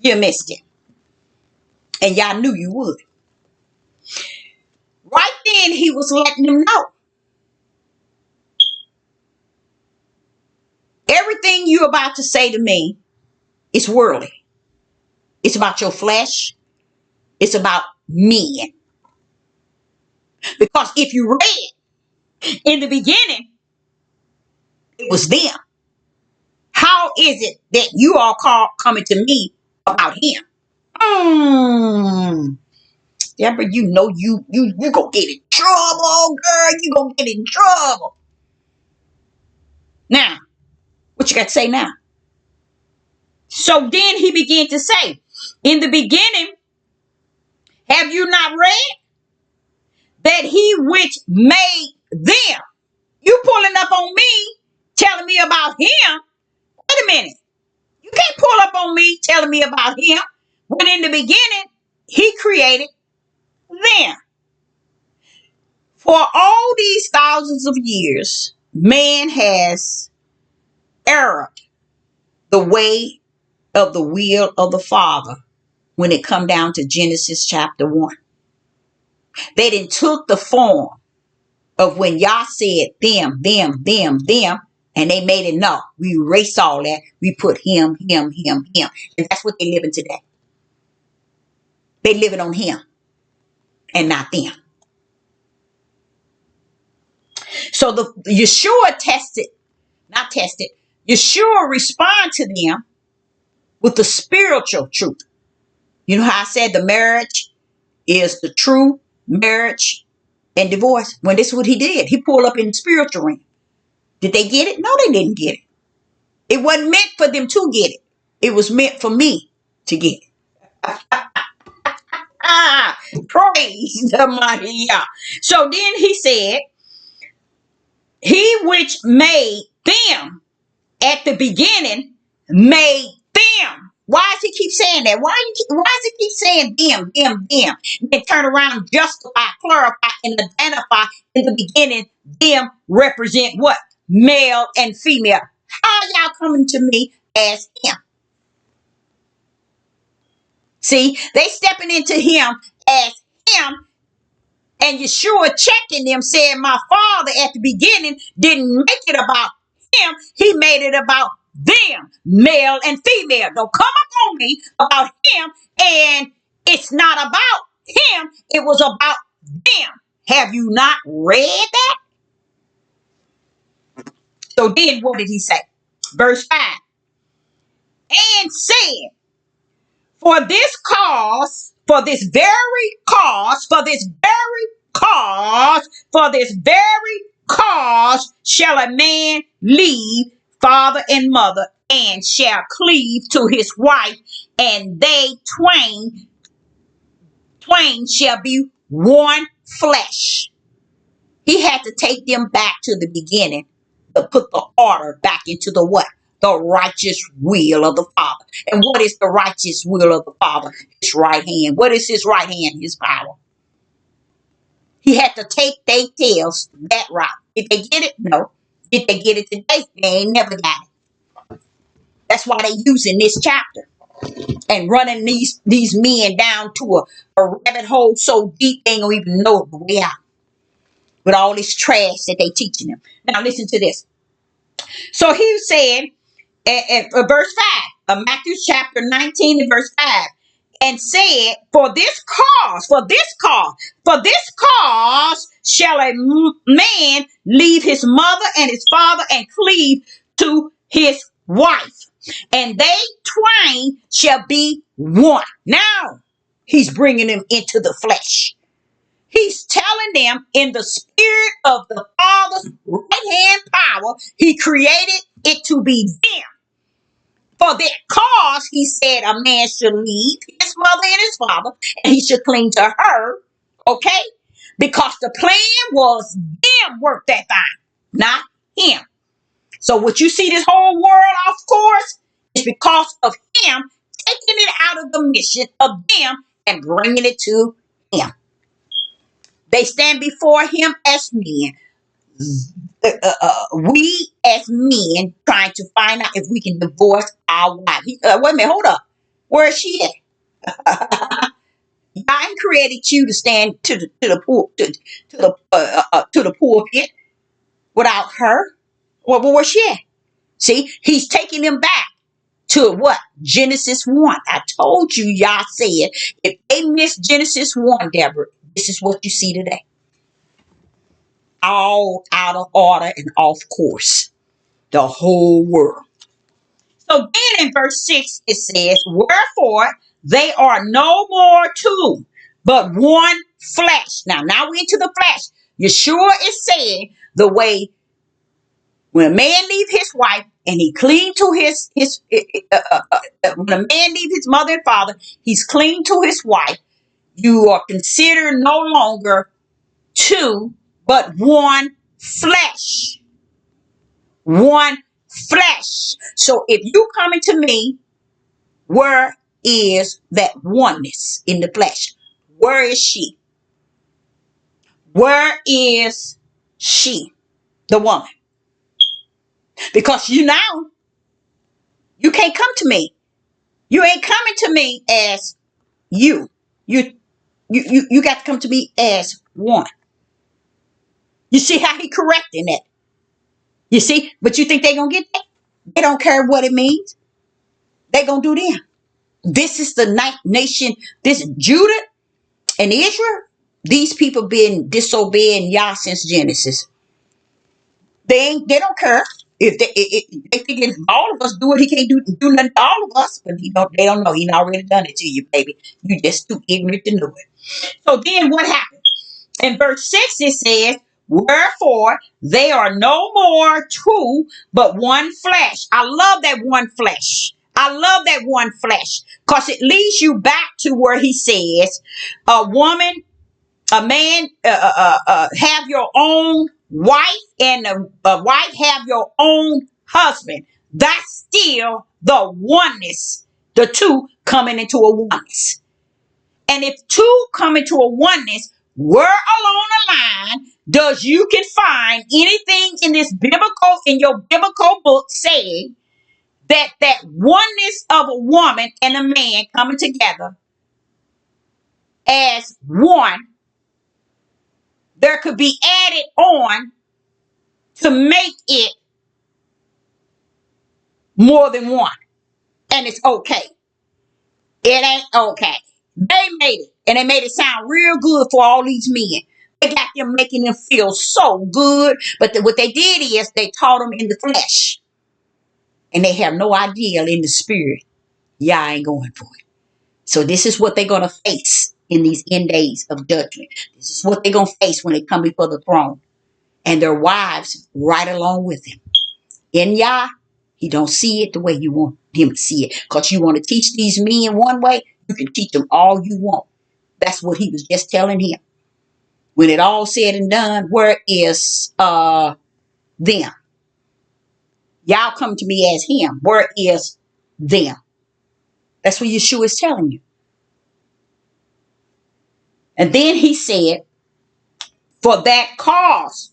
You missed it. And y'all knew you would. Right then, he was letting them know. Everything you're about to say to me is worldly. It's about your flesh. It's about men. Because if you read in the beginning, it was them. How is it that you all coming to me about him? Deborah, you know you gonna get in trouble, girl. You gonna get in trouble. Now, what you got to say now? So then he began to say, in the beginning, have you not read that he which made them? You pulling up on me, telling me about him. Wait a minute. You can't pull up on me telling me about him when in the beginning he created them. For all these thousands of years, man has erred the way of the will of the Father when it come down to Genesis chapter 1. They didn't took the form of when y'all said them, and they made it no. We erase all that. We put him. And that's what they living today. They living on him and not them. So the Yeshua Yeshua respond to them with the spiritual truth. You know how I said the marriage is the true marriage and divorce? When this is what he did. He pulled up in the spiritual realm. Did they get it? No, they didn't get it. It wasn't meant for them to get it. It was meant for me to get it. Praise the mighty Yah. So then he said, he which made them at the beginning made them. Why does he keep saying that? Why does he keep saying them? Then turn around, justify, clarify, and identify in the beginning. Them represent what? Male and female. How are y'all coming to me as him? See, they stepping into him as him, and Yeshua checking them, saying, my Father at the beginning didn't make it about him. He made it about them, male and female. Don't come up on me about him, and it's not about him. It was about them. Have you not read that? So then what did he say? Verse 5. And said, for this cause, for this very cause, for this very cause, for this very cause shall a man leave father and mother and shall cleave to his wife, and they twain shall be one flesh. He had to take them back to the beginning to put the order back into the what? The righteous will of the Father. And what is the righteous will of the Father? His right hand. What is his right hand? His power. He had to take their tails that route. Did they get it? No. Did they get it today? They ain't never got it. That's why they using this chapter and running these men down to a rabbit hole so deep they don't even know the way out. With all this trash that they teaching them. Now listen to this. So he said, verse 5 of Matthew chapter 19 and verse 5, and said, for this cause shall a man leave his mother and his father and cleave to his wife, and they twain shall be one. Now he's bringing them into the flesh. He's telling them in the spirit of the Father's right hand power, he created it to be them. For that cause, he said, a man should leave his mother and his father, and he should cling to her. Okay? Because the plan was them work that thing, not him. So what you see this whole world off course is because of him taking it out of the mission of them and bringing it to him. They stand before him as men. We as men trying to find out if we can divorce our wife. Wait a minute, hold up. Where is she at? God created you to stand to the pulpit without her. Well, where's she at? See, he's taking them back to what? Genesis 1. I told you, y'all said, if they missed Genesis 1, Deborah, this is what you see today. All out of order and off course. The whole world. So then in verse 6 it says, wherefore they are no more two, but one flesh. Now we're into the flesh. Yeshua is saying the way when a man leave his wife and he clean to when a man leave his mother and father, he's clean to his wife. You are considered no longer two, but one flesh. One flesh. So if you coming to me, where is that oneness in the flesh? Where is she? Where is she, the woman? Because you now, you can't come to me. You ain't coming to me as you. You you got to come to me as one. You see how he correcting that? You see? But you think they gonna get that? They don't care what it means. They gonna do them. This is the nation. This Judah and Israel. These people been disobeying Yah since Genesis. They don't care if they think if all of us do it, he can't do nothing to all of us. But they don't know. He already done it to you, baby. You just too ignorant to know it. So then what happened? In verse 6 it says, wherefore they are no more two, but one flesh. I love that one flesh. I love that one flesh because it leads you back to where he says, a woman, a man, have your own wife, and a wife have your own husband. That's still the oneness, the two coming into a oneness. And if two come into a oneness, where along the line does you can find anything in this biblical, in your biblical book saying that oneness of a woman and a man coming together as one, there could be added on to make it more than one. And it's okay. It ain't okay. They made it. And they made it sound real good for all these men. They got them making them feel so good. But what they did is they taught them in the flesh. And they have no idea in the spirit. Y'all ain't going for it. So this is what they're going to face in these end days of judgment. This is what they're going to face when they come before the throne. And their wives right along with them. In Yah, he don't see it the way you want him to see it. Because you want to teach these men one way, you can teach them all you want. That's what he was just telling him. When it all said and done, where is them? Y'all come to me as him. Where is them? That's what Yeshua is telling you. And then he said, for that cause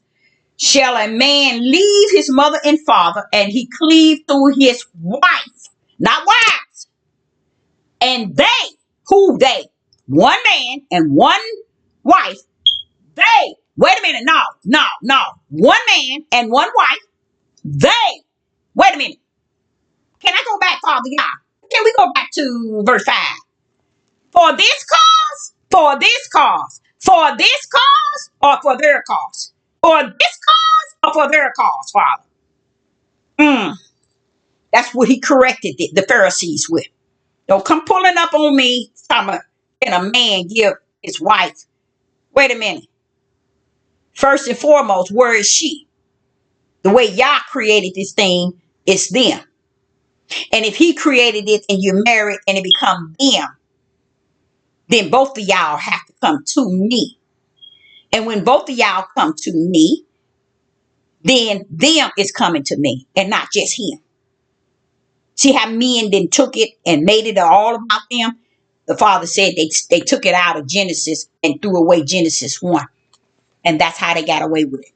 shall a man leave his mother and father, and he cleave to his wife, not wives. And they, who they? One man and one wife. They, wait a minute, no. One man and one wife. They, wait a minute. Can I go back, Father God? Can we go back to verse 5? For this cause, for this cause, for this cause, or for their cause? For this cause, or for their cause, Father? That's what he corrected the Pharisees with. Don't come pulling up on me, talking about, can a man give his wife? Wait a minute. First and foremost, where is she? The way Yah created this thing, it's them. And if he created it and you're married and it becomes them, then both of y'all have to come to me. And when both of y'all come to me, then them is coming to me and not just him. See how men then took it and made it all about them? The Father said they took it out of Genesis and threw away Genesis 1. And that's how they got away with it.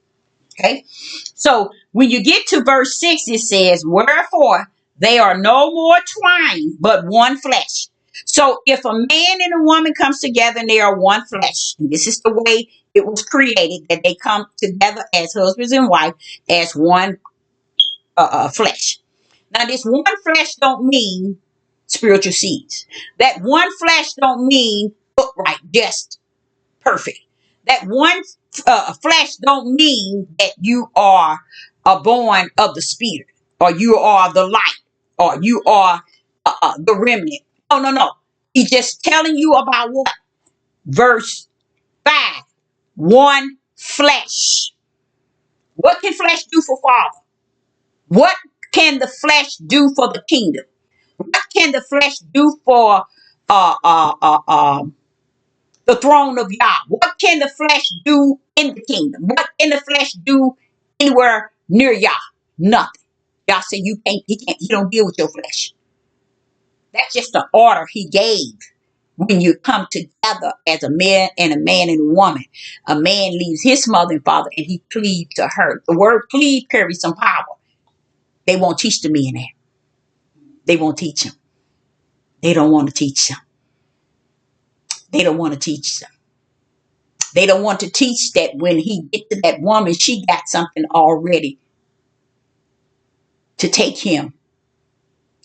Okay? So when you get to verse 6, it says, wherefore they are no more twined, but one flesh. So if a man and a woman comes together and they are one flesh, and this is the way it was created, that they come together as husbands and wife, as one flesh. Now this one flesh don't mean spiritual seeds. That one flesh don't mean upright, just perfect. That one flesh don't mean that you are born of the spirit, or you are the light, or you are the remnant. No. He's just telling you about what? Verse 5. One flesh. What can flesh do for Father? What can the flesh do for the kingdom? What can the flesh do for the throne of Yah? What can the flesh do in the kingdom? What can the flesh do anywhere near Yah? Nothing. Yah said he don't deal with your flesh. That's just the order he gave. when you come together as a man and a woman. A man leaves his mother and father and he cleaves to her. The word cleave carries some power. They won't teach the men that. They won't teach them. They don't want to teach them. They don't want to teach them. They don't want to teach that when he gets to that woman, she got something already to take him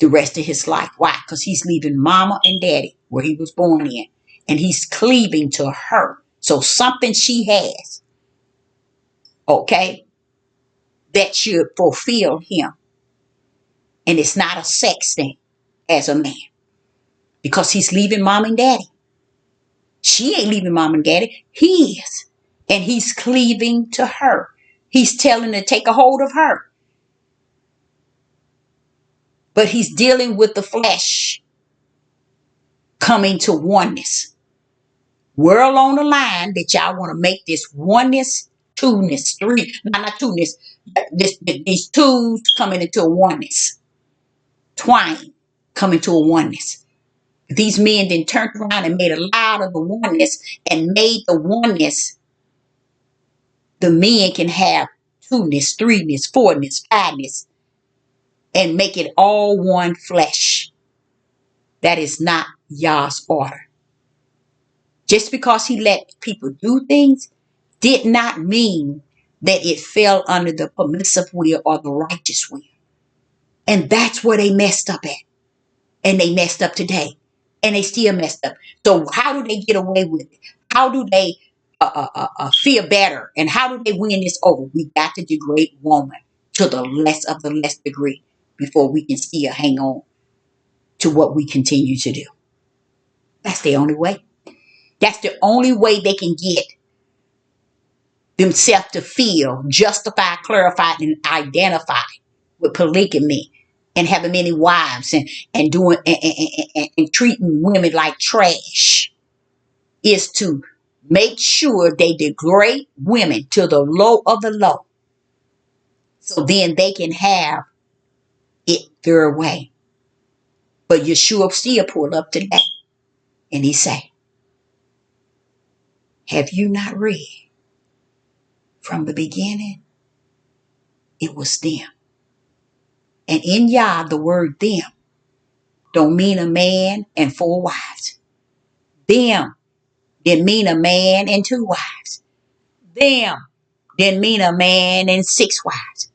the rest of his life. Why? Because he's leaving mama and daddy where he was born in. And he's cleaving to her. So something she has, okay, that should fulfill him. And it's not a sex thing as a man. Because he's leaving mom and daddy. She ain't leaving mom and daddy. He is. And he's cleaving to her. He's telling her to take a hold of her. But he's dealing with the flesh coming to oneness. We're along the line that y'all want to make this oneness, two-ness, three, not two-ness, these twos coming into a oneness. Twine coming to a oneness. These men then turned around and made a lot of the oneness and made the oneness. The men can have two-ness, three-ness, four-ness, five-ness, and make it all one flesh. That is not Yah's order. Just because he let people do things did not mean that it fell under the permissive will or the righteous will. And that's where they messed up at. And they messed up today. And they still messed up. So how do they get away with it? How do they feel better? And how do they win this over? We got to degrade woman to the less of the less degree before we can still hang on to what we continue to do. That's the only way. That's the only way they can get themselves to feel justified, clarified, and identified with polygamy and having many wives and doing and treating women like trash is to make sure they degrade women to the low of the low. So then they can have it their way. But Yeshua still pulled up today and he say, have you not read from the beginning? It was them. And in Yah, the word them don't mean a man and four wives. Them didn't mean a man and two wives. Them didn't mean a man and six wives.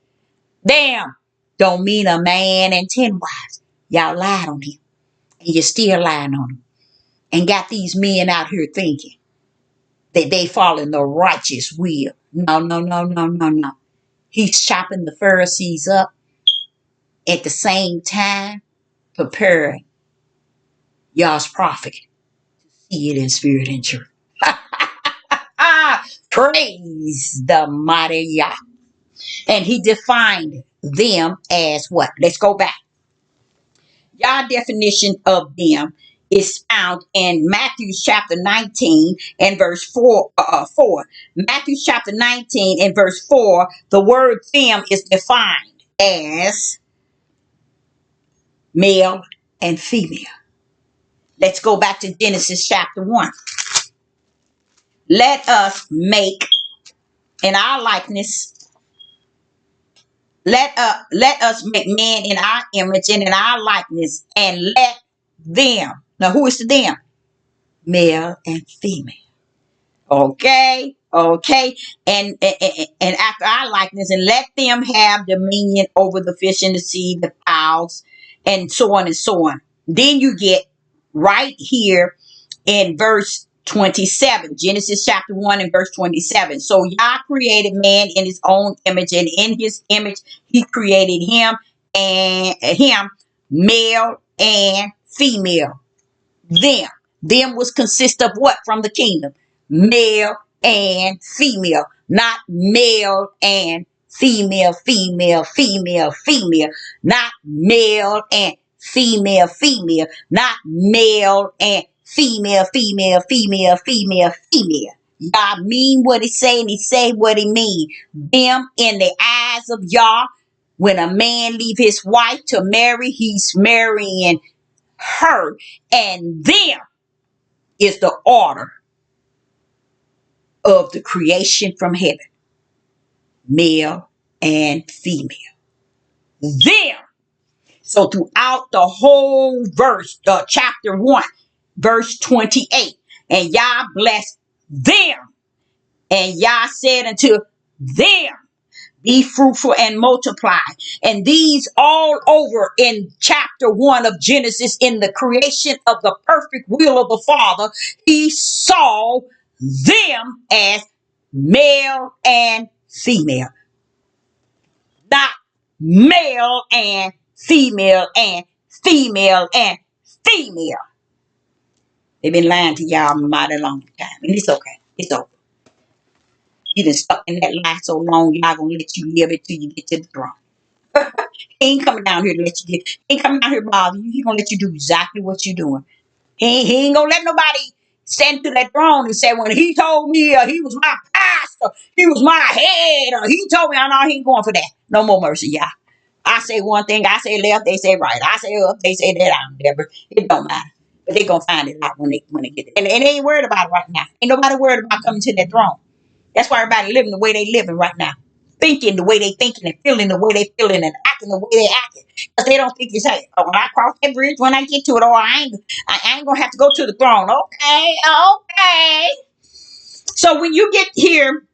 Them don't mean a man and 10 wives. Y'all lied on him. And you're still lying on him. And got these men out here thinking that they follow the righteous will. No, no, no, no, no, no. He's chopping the Pharisees up at the same time, preparing y'all's prophet. See it in spirit and truth. Praise the mighty Yah. And he defined them as what? Let's go back. Yah definition of them is found in Matthew chapter 19 and verse 4. Matthew chapter 19 and verse 4, the word them is defined as male and female. Let's go back to Genesis chapter 1. Let us make in our likeness. Let us make man in our image and in our likeness, and let them. Now, who is the them? Male and female. Okay, okay, and after our likeness, and let them have dominion over the fish in the sea, the fowls, and so on and so on. Then you get right here in verse 27, Genesis chapter 1 and verse 27. So Yah created man in his own image, and in his image he created him, male and female. Them was consist of what from the kingdom? Male and female, not male and female, not male and female, not male and female. Yah mean what he say and he say what he mean. Them in the eyes of Yah, when a man leave his wife to marry, he's marrying her, and them is the order of the creation from heaven, male and female. Them. So throughout the whole verse, chapter 1, verse 28, and Yah blessed them, and Yah said unto them, be fruitful and multiply. And these all over in chapter 1 of Genesis, in the creation of the perfect will of the Father, he saw them as male and female, not male and female and female and female. They've been lying to y'all a mighty long time. And it's okay. It's over. You been stuck in that lie so long, y'all gonna let you live it till you get to the throne. He ain't coming down here to let you get. He ain't coming down here to bother you. He gonna let you do exactly what you're doing. He ain't gonna let nobody stand to that throne and say, when he told me he was my pastor, he was my head, or he told me, I know he ain't going for that. No more mercy, y'all. I say one thing, I say left, they say right. I say up, they say that I'm Deborah. It don't matter. But they gonna find it out when they get it. And they ain't worried about it right now. Ain't nobody worried about coming to that throne. That's why everybody living the way they living right now. Thinking the way they thinking and feeling the way they feeling and acting the way they acting. Because they don't think it's, hey, oh, when I cross that bridge, when I get to it, I ain't going to have to go to the throne. Okay. So when you get here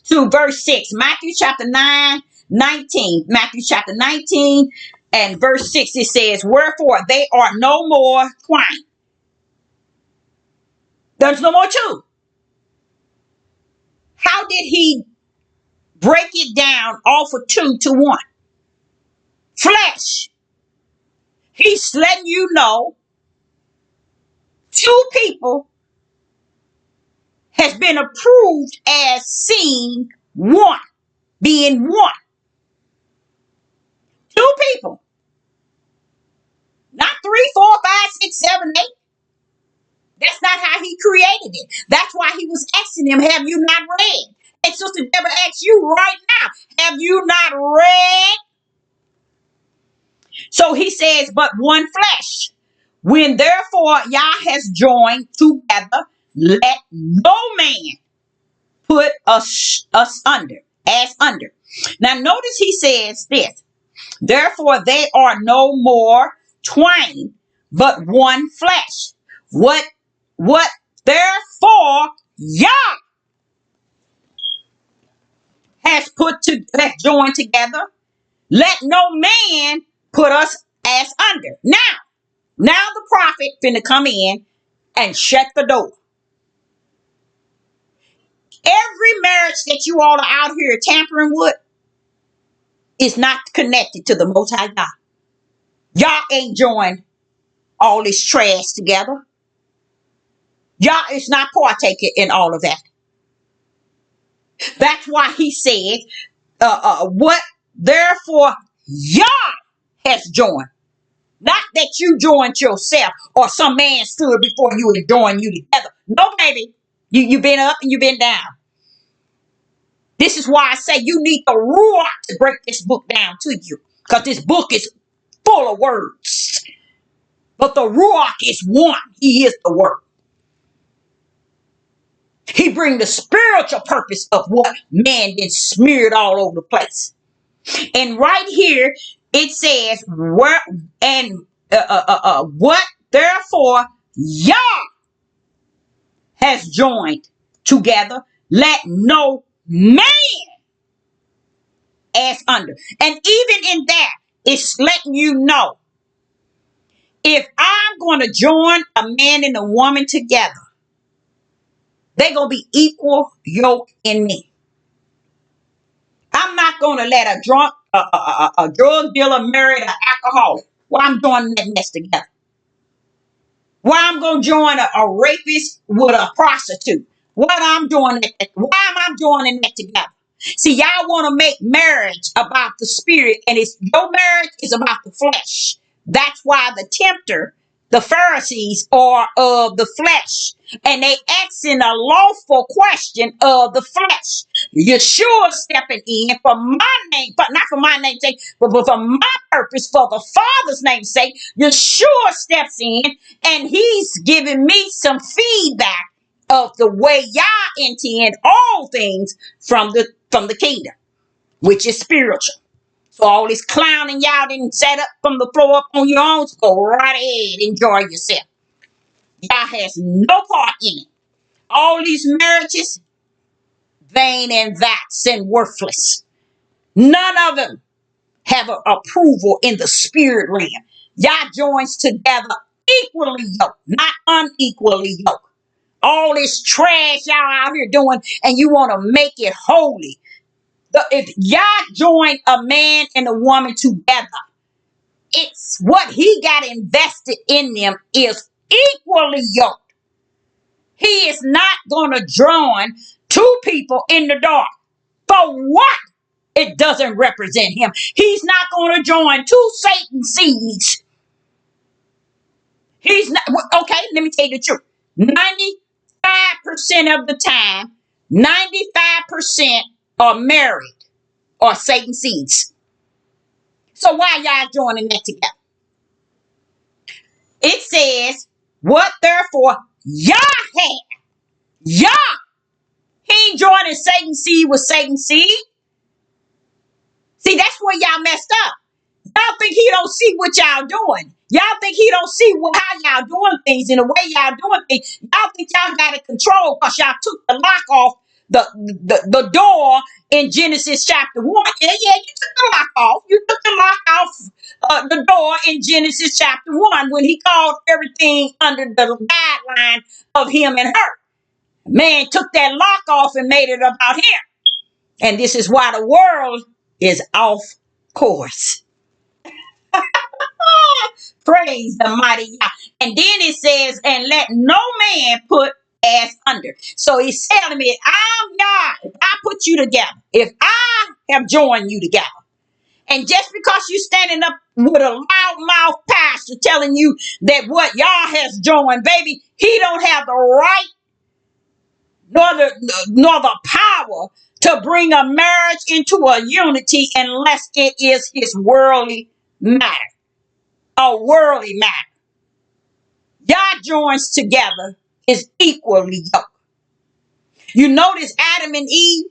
to verse 6, Matthew chapter 19, Matthew chapter 19 and verse 6, it says, wherefore they are no more twined. There's no more two. How did he break it down off of 2 to 1? Flesh. He's letting you know two people has been approved as seeing one, being one. Two people. Not 3, 4, 5, 6, 7, 8. That's not how he created it. That's why he was asking them, have you not read? And Sister Deborah asks you right now, have you not read? So he says, but one flesh. When therefore Yah has joined together, let no man put us under, as under. Now notice he says this, therefore they are no more twain, but one flesh. What therefore Yah has joined together, let no man put us as under. Now the prophet finna come in and shut the door. Every marriage that you all are out here tampering with is not connected to the Most High God. Y'all ain't joined all this trash together. Y'all is not partaking in all of that. That's why he said, what therefore Yah has joined. Not that you joined yourself or some man stood before you and joined you together. No, baby. You've been up and you've been down. This is why I say you need the Ruach to break this book down to you. Because this book is full of words. But the Ruach is one. He is the word. He brings the spiritual purpose of what man been smeared all over the place. And right here, it says, what therefore Yah has joined together, let no man as under. And even in that, it's letting you know, if I'm going to join a man and a woman together, they're going to be equal yoke in me. I'm not going to let a drunk, a drug dealer marry an alcoholic. Well, I'm joining that mess together. Why I'm going to join a rapist with a prostitute? Why am I joining that together? See, y'all want to make marriage about the spirit, and your marriage is about the flesh. That's why the tempter, the Pharisees, are of the flesh, and they asking a lawful question of the flesh. Yeshua stepping in for my name, but not for my name's sake, but for my purpose, for the Father's name's sake. Yeshua steps in and he's giving me some feedback of the way y'all intend all things from the kingdom, which is spiritual. So all this clowning y'all didn't set up from the floor up on your own, so go right ahead, enjoy yourself. Y'all has no part in it. All these marriages, vain and vats and worthless. None of them have an approval in the spirit realm. Y'all joins together equally yoked, not unequally yoked. All this trash y'all out here doing, and you want to make it holy. If y'all join a man and a woman together, it's what he got invested in them is equally yoked. He is not going to join two people in the dark. For what? It doesn't represent him. He's not going to join two Satan seeds. He's not. Okay, let me tell you the truth. 95% of the time, 95% are married or Satan seeds. So why y'all joining that together? It says, what therefore y'all have. Y'all. He ain't joining Satan seed with Satan seed. See, that's where y'all messed up. Y'all think he don't see what y'all doing. Y'all think he don't see how y'all doing things and the way y'all doing things. Y'all think y'all got it controlled because y'all took the lock off the door in Genesis chapter 1. Yeah, you took the lock off. You took the lock off the door in Genesis chapter 1 when he called everything under the guideline of him and her. Man took that lock off and made it about him. And this is why the world is off course. Praise the mighty God. And then it says, and let no man put as under. So he's telling me, I'm God. I put you together. If I have joined you together. And just because you standing up with a loudmouth pastor telling you that what y'all has joined, baby, he don't have the right nor the power to bring a marriage into a unity unless it is his worldly matter. A worldly matter. Y'all joins together is equally yoked. You notice Adam and Eve,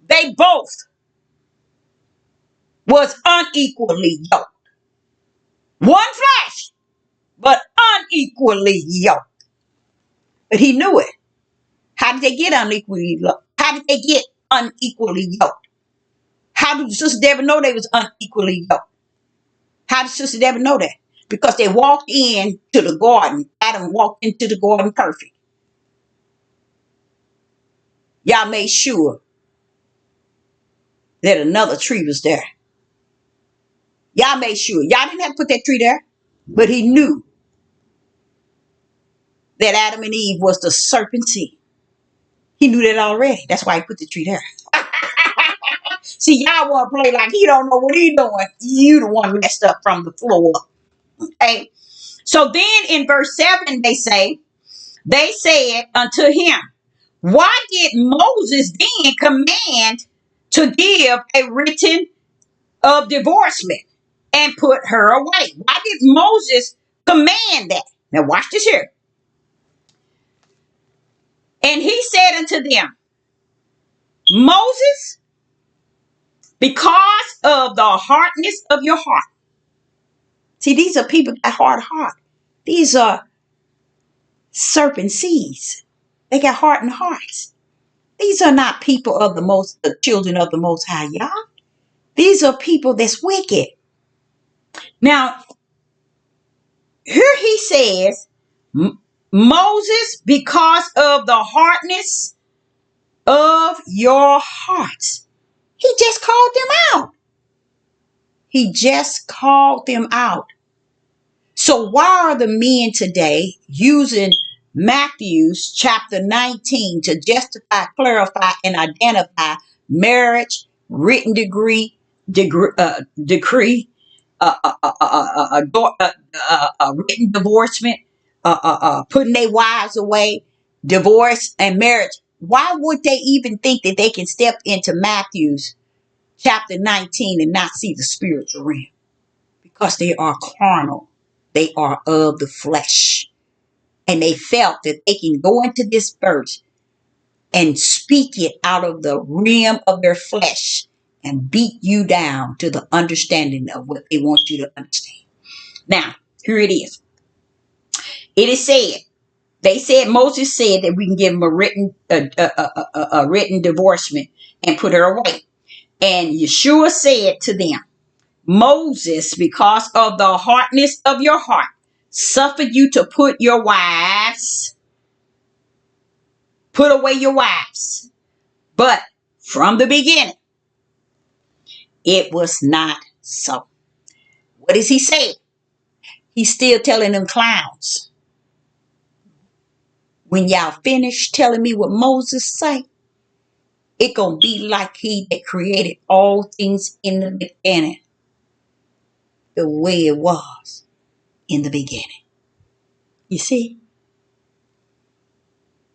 they both was unequally yoked. One flesh, but unequally yoked. But he knew it. How did they get unequally yoked? How did they get unequally yoked? How did Sister Deborah know they was unequally yoked? How did Sister Deborah know that? Because they walked into the garden. Adam walked into the garden perfect. Y'all made sure that another tree was there. Y'all made sure. Y'all didn't have to put that tree there. But he knew that Adam and Eve was the serpent seed. He knew that already. That's why he put the tree there. See, y'all want to play like he don't know what he doing. You the one messed up from the floor. Okay. So then in verse 7, they said unto him, why did Moses then command to give a written of divorcement and put her away? Why did Moses command that? Now watch this here. And he said unto them, Moses, because of the hardness of your heart. See, these are people that hard heart. These are serpent seeds. They got hardened hearts. These are not people of the children of the Most High Yah. These are people that's wicked. Now, here he says, Moses, because of the hardness of your hearts. He just called them out. He just called them out. So why are the men today using Matthew's chapter 19 to justify, clarify, and identify marriage, written decree, written divorcement, putting their wives away, divorce, and marriage? why would they even think that they can step into Matthew's chapter 19 and not see the spiritual realm? Because they are carnal. They are of the flesh. And they felt that they can go into this verse and speak it out of the realm of their flesh and beat you down to the understanding of what they want you to understand. Now, here it is. It is said, Moses said that we can give him a written divorcement and put her away. And Yeshua said to them, Moses, because of the hardness of your heart, suffered you to put away your wives. But from the beginning, it was not so. What does he say? He's still telling them clowns. When y'all finish telling me what Moses say, it gonna be like he that created all things in the beginning, the way it was in the beginning. You see?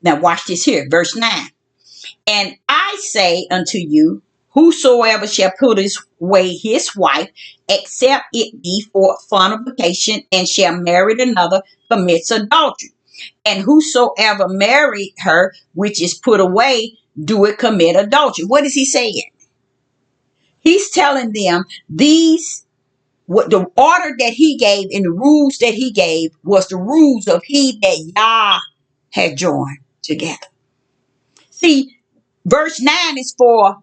Now watch this here, verse 9. And I say unto you, whosoever shall put away his wife, except it be for fornication, and shall marry another, commits adultery. And whosoever marry her, which is put away, do it commit adultery. What is he saying? He's telling them what the order that he gave and the rules that he gave was the rules of he that Yah had joined together. See, verse 9 is for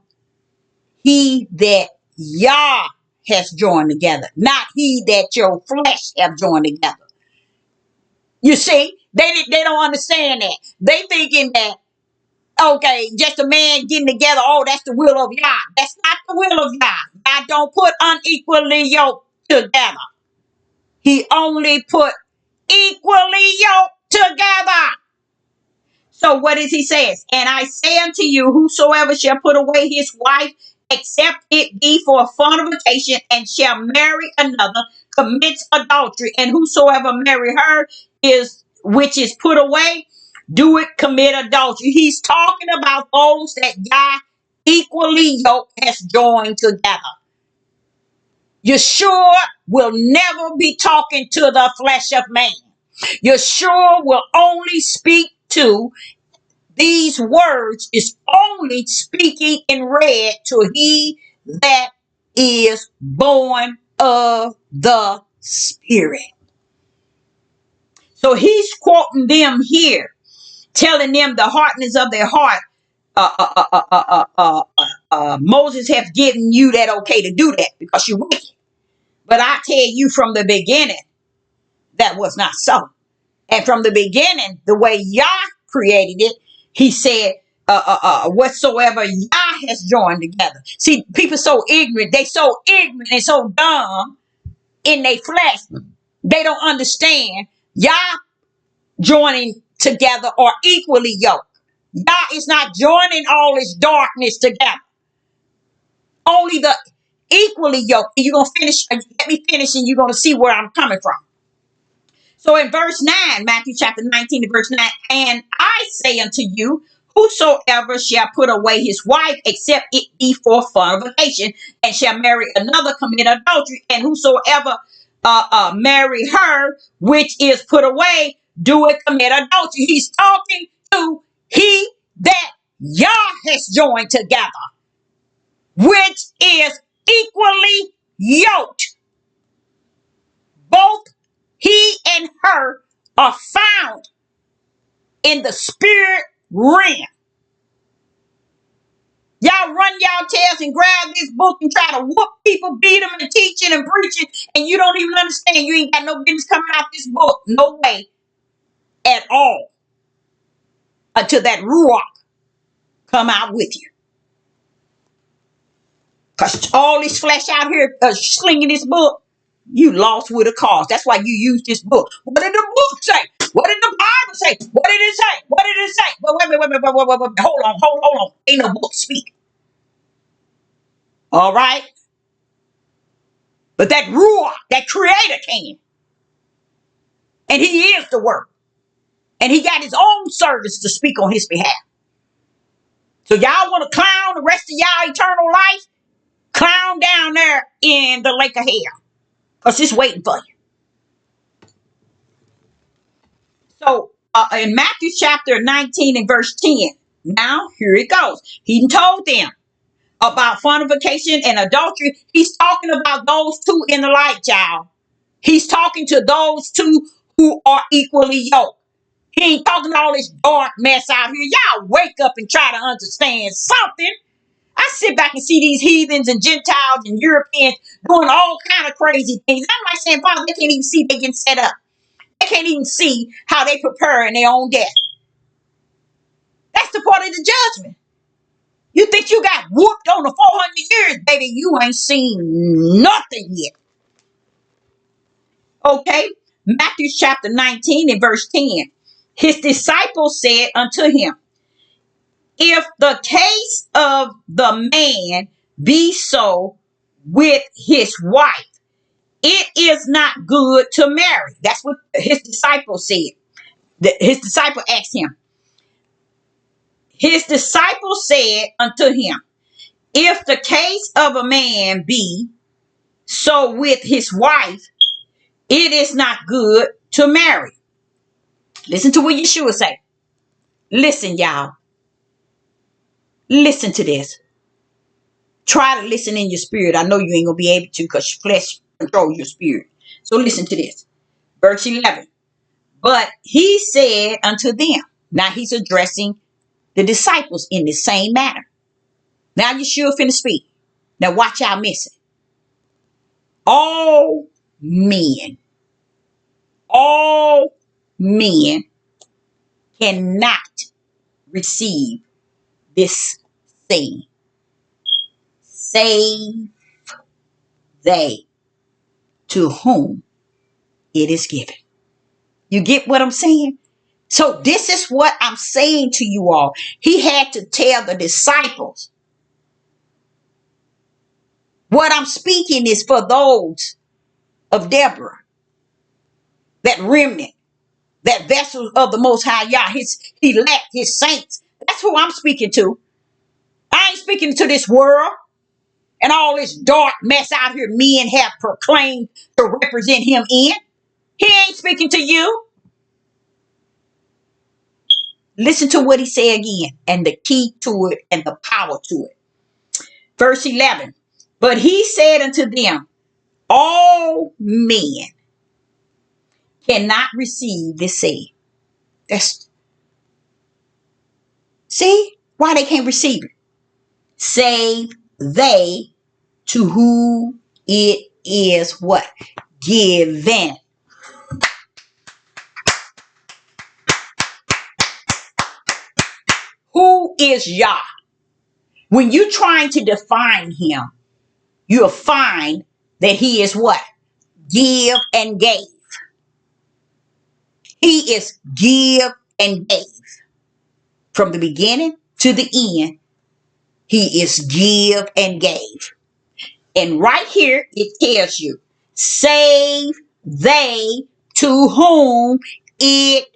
he that Yah has joined together, not he that your flesh have joined together. You see, they don't understand that. They thinking that, okay, just a man getting together, oh, that's the will of Yah. That's not the will of Yah. God don't put unequally yoked together. He only put equally yoked together. So what does he say? And I say unto you, whosoever shall put away his wife, except it be for fornication, and shall marry another, commits adultery. And whosoever marry her which is put away, do it commit adultery. He's talking about those that Yah equally yoked has joined together. Yeshua will never be talking to the flesh of man. Yeshua will only speak to these words is only speaking in red to he that is born of the Spirit. So he's quoting them here, telling them the hardness of their heart. Moses has given you that okay to do that because you're wicked. But I tell you from the beginning, that was not so. And from the beginning, the way Yah created it, he said, whatsoever Yah has joined together. See, people so ignorant. They so ignorant and so dumb in their flesh. They don't understand Yah joining together or equally yoked. Yah is not joining all this darkness together. Only the equally yoked. And you're going to finish. Let me finish and you're going to see where I'm coming from. So in verse 9, Matthew chapter 19 verse 9, and I say unto you, whosoever shall put away his wife, except it be for fornication, and shall marry another, commit adultery. And whosoever marry her, which is put away, do it commit adultery. He's talking to he that Yah has joined together, which is equally yoked. Both he and her are found in the spirit realm. Y'all run y'all tails and grab this book and try to whoop people, beat them, and teaching and preaching, and you don't even understand. You ain't got no business coming out this book. No way at all. Until that ruach come out with you. Because all this flesh out here slinging this book, you lost with a cause. That's why you use this book. What did the book say? What did the Bible say? What did it say? What did it say? Wait. Hold on. Ain't no book speak. All right? But that Ruach, that creator came. And he is the word. And he got his own servants to speak on his behalf. So y'all want to clown the rest of y'all eternal life? Clown down there in the lake of hell. Because it's waiting for you. So in Matthew chapter 19 and verse 10, now here it goes. He told them about fornication and adultery. He's talking about those two in the light, child. He's talking to those two who are equally yoked. He ain't talking all this dark mess out here. Y'all wake up and try to understand something. I sit back and see these heathens and Gentiles and Europeans doing all kind of crazy things. I'm like saying, Father, they can't even see they getting set up. They can't even see how they preparing their own death. That's the part of the judgment. You think you got whooped on the 400 years, baby. You ain't seen nothing yet. Okay? Matthew chapter 19 and verse 10. His disciples said unto him, if the case of the man be so with his wife, it is not good to marry. That's what his disciples said. His disciple asked him. His disciples said unto him, if the case of a man be so with his wife, it is not good to marry. Listen to what Yeshua say. Listen, y'all. Listen to this. Try to listen in your spirit. I know you ain't going to be able to because your flesh controls your spirit. So listen to this. Verse 11. But he said unto them. Now he's addressing the disciples in the same manner. Now Yeshua finna speak. Now watch out missing. All men cannot receive this saying. Save they to whom it is given. You get what I'm saying? So this is what I'm saying to you all. He had to tell the disciples. What I'm speaking is for those of Deborah, that remnant, that vessel of the Most High Yah, his elect, his saints. That's who I'm speaking to. I ain't speaking to this world and all this dark mess out here men have proclaimed to represent him in. He ain't speaking to you. Listen to what he said again and the key to it and the power to it. Verse 11. But he said unto them, all men cannot receive this saying. That's, see why they can't receive it. Save they to who it is what? Given. Who is Yah? When you're trying to define him, you'll find that he is what? Give and gave. He is give and gave. From the beginning to the end, he is give and gave. And right here, it tells you, save they to whom it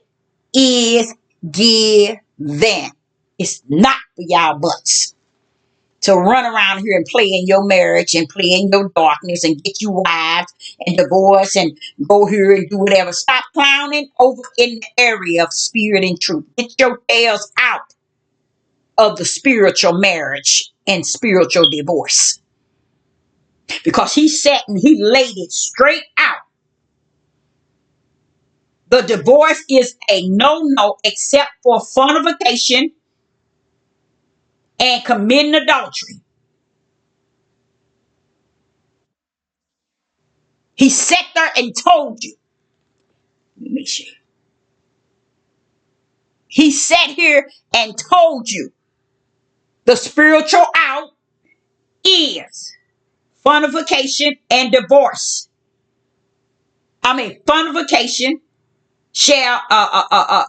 is given. It's not for y'all butts to run around here and play in your marriage and play in your darkness and get you wives and divorce and go here and do whatever. Stop clowning over in the area of spirit and truth. Get your tails out of the spiritual marriage and spiritual divorce. Because he sat and he laid it straight out. The divorce is a no-no except for fornication and committing adultery. He sat there and told you. Let me see. He sat here and told you the spiritual out is fornication and divorce. Fornication shall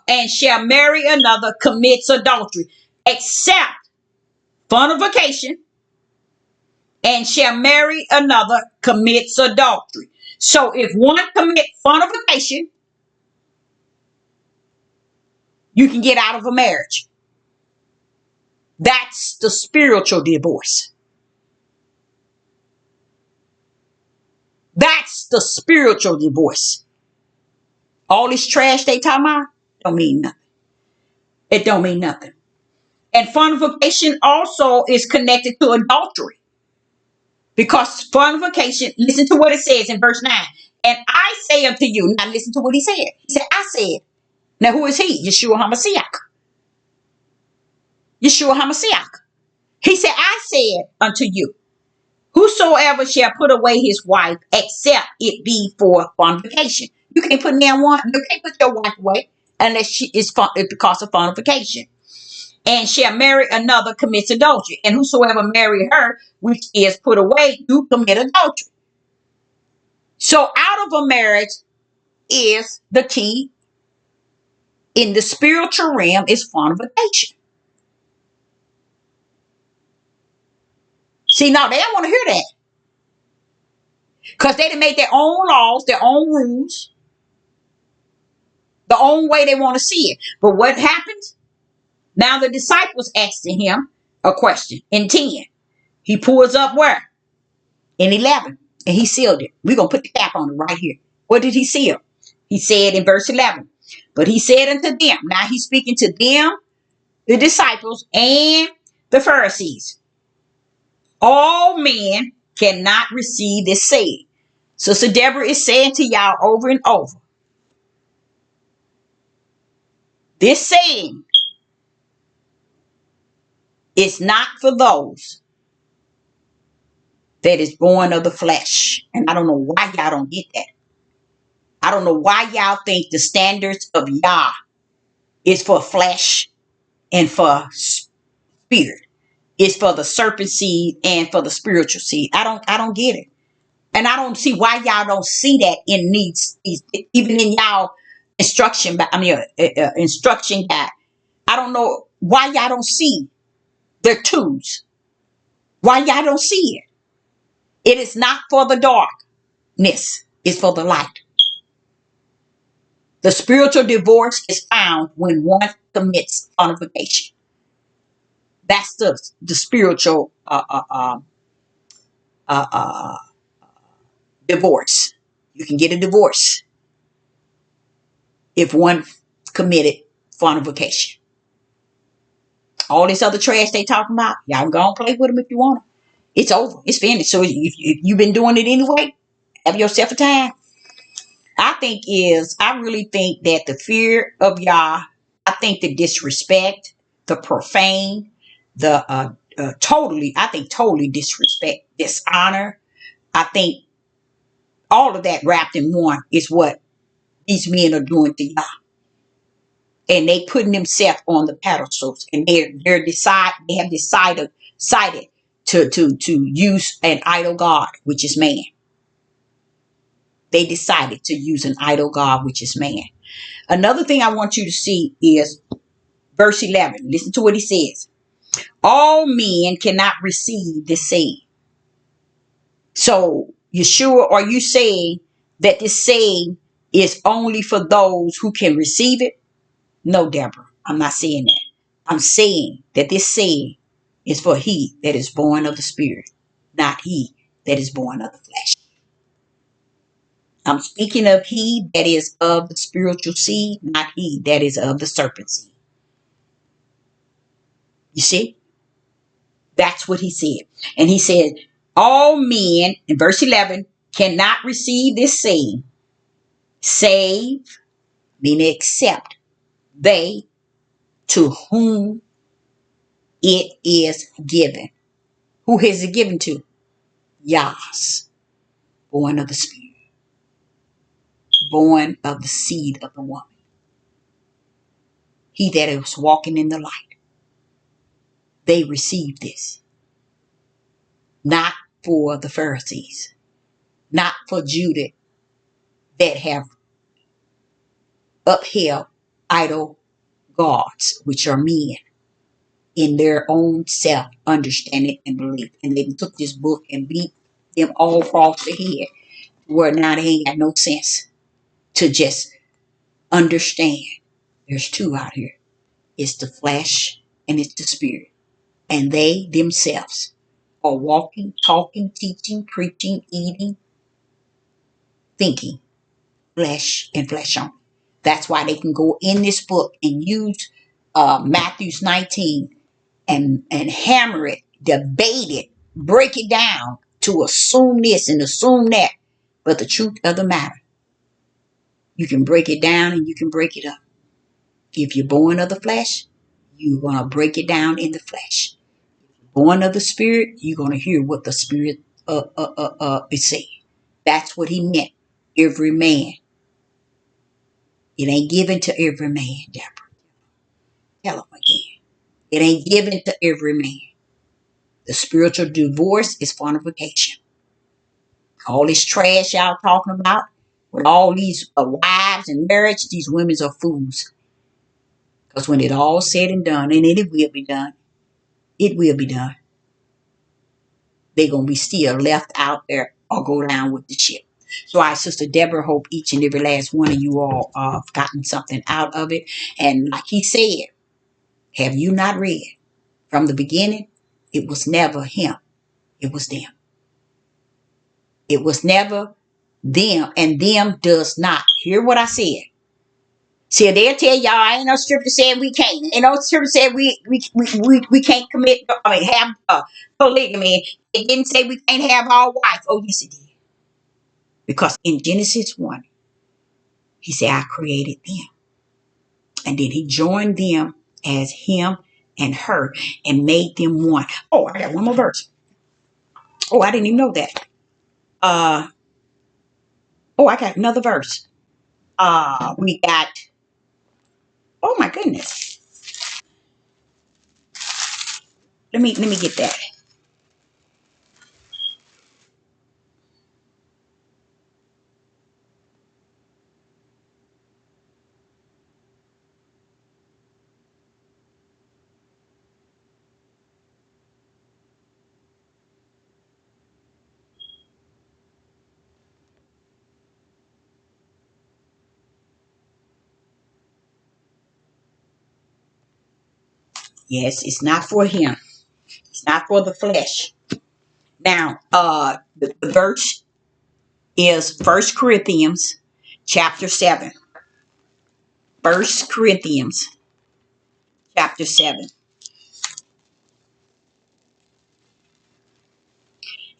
and shall marry another commits adultery, except fornication and shall marry another commits adultery. So if one commits fornication, you can get out of a marriage. That's the spiritual divorce. That's the spiritual divorce. All this trash they talking about don't mean nothing. It don't mean nothing. And fornication also is connected to adultery. Because fornication, listen to what it says in verse 9. And I say unto you, now listen to what he said. He said, I said. Now who is he? Yeshua HaMashiach. Yeshua HaMashiach. He said, I said unto you, whosoever shall put away his wife, except it be for fornication. You can't put you can't put your wife away unless she is because of fornication. And shall marry another commits adultery. And whosoever marry her, which is put away, do commit adultery. So out of a marriage is the key in the spiritual realm is fornication. See, now they don't want to hear that. Because they done made their own laws, their own rules, the own way they want to see it. But what happens? Now the disciples asked him a question in 10. He pulls up where? In 11. And he sealed it. We're going to put the cap on it right here. What did he seal? He said in verse 11. But he said unto them, now he's speaking to them, the disciples, and the Pharisees. All men cannot receive this saying. Sister Deborah is saying to y'all over and over. This saying is not for those that is born of the flesh. And I don't know why y'all don't get that. I don't know why y'all think the standards of Yah is for flesh and for spirit. It's for the serpent seed and for the spiritual seed. I don't get it. And I don't see why y'all don't see that in needs, even in y'all instruction guide. I don't know why y'all don't see their twos. Why y'all don't see it? It is not for the darkness. It's for the light. The spiritual divorce is found when one commits fornication. That's the spiritual divorce. You can get a divorce if one committed fornication. All this other trash they talking about, y'all can go and play with them if you want to. It's over. It's finished. So if you've been doing it anyway, have yourself a time. I really think that the fear of Yah, I think the disrespect, the profane, the totally disrespect, dishonor. I think all of that wrapped in one is what these men are doing to Yah. And they putting themselves on the pedestals, and they have decided to use an idol god, which is man. They decided to use an idol god, which is man. Another thing I want you to see is verse 11. Listen to what he says. All men cannot receive this saying. So, Yeshua, are you saying that this saying is only for those who can receive it? No, Deborah, I'm not saying that. I'm saying that this saying is for he that is born of the Spirit, not he that is born of the flesh. I'm speaking of he that is of the spiritual seed, not he that is of the serpent seed. You see? That's what he said. And he said, all men, in verse 11, cannot receive this saying, save, meaning except they to whom it is given. Who is it given to? Yahs, born of the Spirit, born of the seed of the woman. He that is walking in the light. They received this. Not for the Pharisees. Not for Judah that have upheld idol gods, which are men, in their own self understanding and belief. And they took this book and beat them all across the head where now they ain't got no sense to just understand. There's two out here. It's the flesh and it's the spirit. And they themselves are walking, talking, teaching, preaching, eating, thinking flesh and flesh on. That's why they can go in this book and use Matthew's 19 and hammer it, debate it, break it down to assume this and assume that. But the truth of the matter, you can break it down and you can break it up. If you're born of the flesh, you're going to break it down in the flesh. Born of the spirit, you're going to hear what the spirit is saying. That's what he meant. Every man. It ain't given to every man, Deborah. Tell him again. It ain't given to every man. The spiritual divorce is fornication. All this trash y'all talking about, with all these wives and marriage, these women are fools. Because when it all said and done, and it will be done, it will be done. They're going to be still left out there or go down with the ship. So I, Sister Deborah, hope each and every last one of you all have gotten something out of it. And like he said, have you not read from the beginning? It was never him. It was them. It was never them, and them does not. Hear what I said. See, they'll tell y'all, ain't no scripture saying we can't. Ain't no scripture saying we can't commit, have polygamy. It didn't say we can't have our wife. Oh, yes, it did. Because in Genesis 1, he said, I created them. And then he joined them as him and her and made them one. Oh, I got one more verse. Oh, I didn't even know that. I got another verse. We got, oh my goodness. Let me get that. Yes, it's not for him. It's not for the flesh. Now, the verse is First Corinthians chapter 7. First Corinthians chapter 7.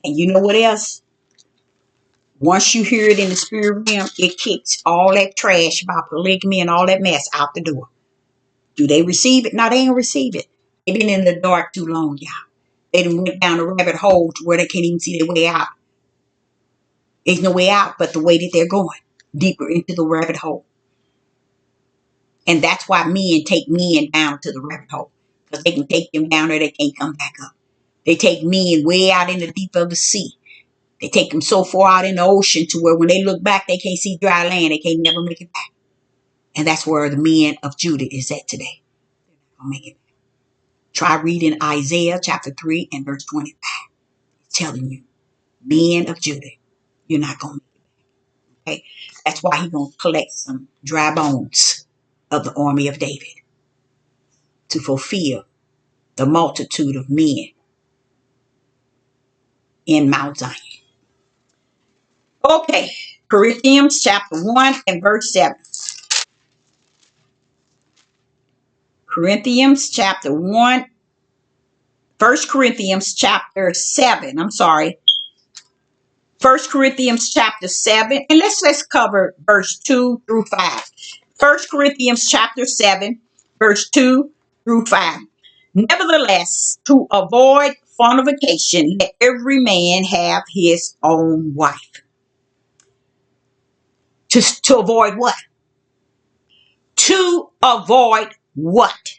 And you know what else? Once you hear it in the spirit realm, it kicks all that trash about polygamy and all that mess out the door. Do they receive it? No, they ain't receive it. They've been in the dark too long, y'all. They done went down a rabbit hole to where they can't even see their way out. There's no way out but the way that they're going, deeper into the rabbit hole. And that's why men take men down to the rabbit hole. Because they can take them down there, they can't come back up. They take men way out in the deep of the sea. They take them so far out in the ocean to where when they look back, they can't see dry land. They can't never make it back. And that's where the men of Judah is at today. I'll make it. Try reading Isaiah chapter 3 and verse 25. It's telling you, men of Judah, you're not going to make it. Okay? That's why he's going to collect some dry bones of the army of David to fulfill the multitude of men in Mount Zion. Okay, Corinthians chapter 1 and verse 7. Corinthians chapter 1, First Corinthians chapter 7. I'm sorry. First Corinthians chapter 7. And let's cover verse 2 through 5. First Corinthians chapter 7, verse 2 through 5. Nevertheless, to avoid fornication, let every man have his own wife. To avoid what? To avoid what?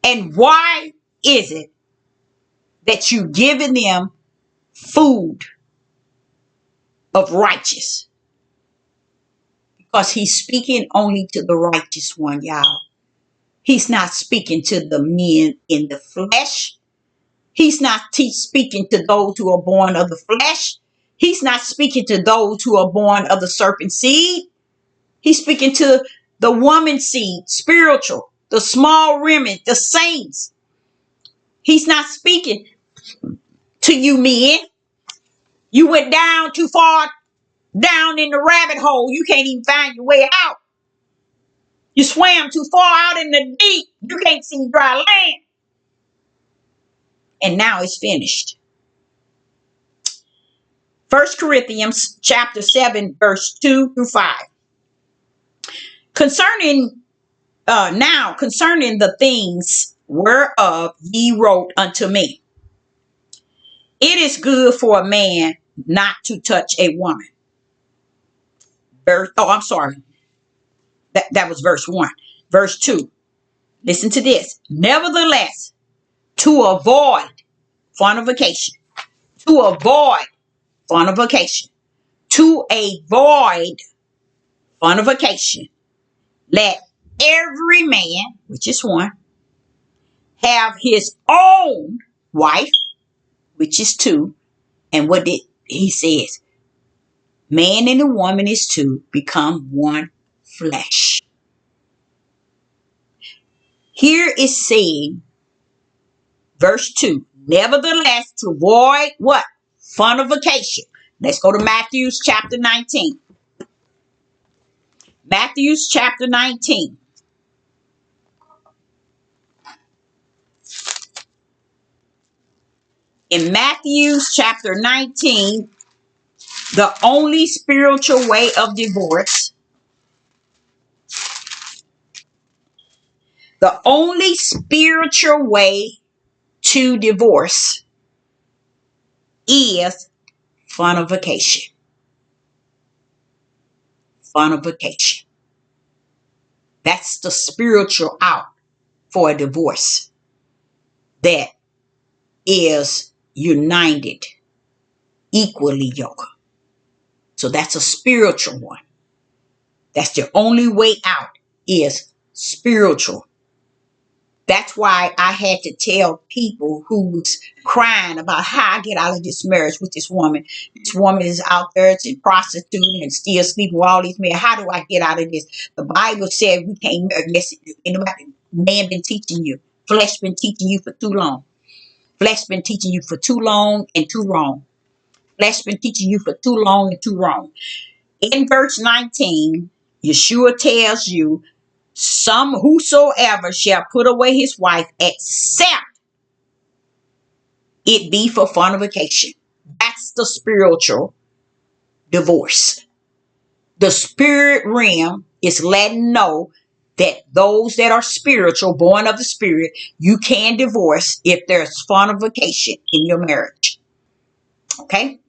And why is it that you're giving them food of righteous? Because he's speaking only to the righteous one, y'all. He's not speaking to the men in the flesh. He's not speaking to those who are born of the flesh. He's not speaking to those who are born of the serpent seed. He's speaking to the woman seed, spiritual. the small remnant, the saints. He's not speaking to you men. You went down too far down in the rabbit hole. You can't even find your way out. You swam too far out in the deep. You can't see dry land. And now it's finished. 1 Corinthians chapter 7, verse 2 through 5. Concerning the things whereof ye wrote unto me, it is good for a man not to touch a woman. I'm sorry. That was verse 1. Verse 2. Listen to this. Nevertheless, to avoid fornication, to avoid fornication, to avoid fornication, let every man, which is one, have his own wife, which is two. And what did he says? Man and a woman is two, become one flesh. Here is saying, verse 2, nevertheless, to avoid what? Fornication. Let's go to Matthew chapter 19. Matthew chapter 19. In Matthew chapter 19, the only spiritual way of divorce, the only spiritual way to divorce is fornication. Fornication. That's the spiritual out for a divorce that is united, equally yoked. So that's a spiritual one. That's the only way out is spiritual. That's why I had to tell people who was crying about how I get out of this marriage with this woman. This woman is out there to prostituting and still sleeping with all these men. How do I get out of this? The Bible said we can't marry. Anybody, man been teaching you. Flesh been teaching you for too long. Flesh been teaching you for too long and too wrong. Flesh been teaching you for too long and too wrong. In verse 19, Yeshua tells you, whosoever shall put away his wife except it be for fornication. That's the spiritual divorce. The spirit realm is letting know that those that are spiritual, born of the spirit, you can divorce if there's fornication in your marriage. Okay?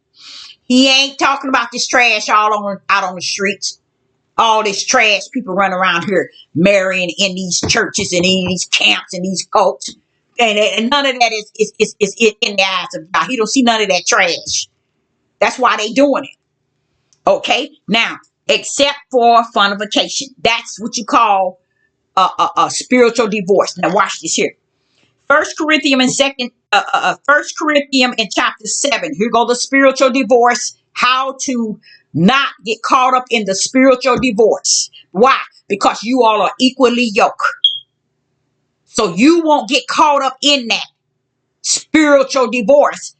He ain't talking about this trash out on the streets. All this trash people run around here marrying in these churches and in these camps and these cults. And none of that is in the eyes of God. He don't see none of that trash. That's why they doing it. Okay? Now, except for fornication. That's what you call a spiritual divorce. Now watch this here. 1 Corinthians in chapter 7. Here go the spiritual divorce. How to not get caught up in the spiritual divorce. Why? Because you all are equally yoked. So you won't get caught up in that spiritual divorce.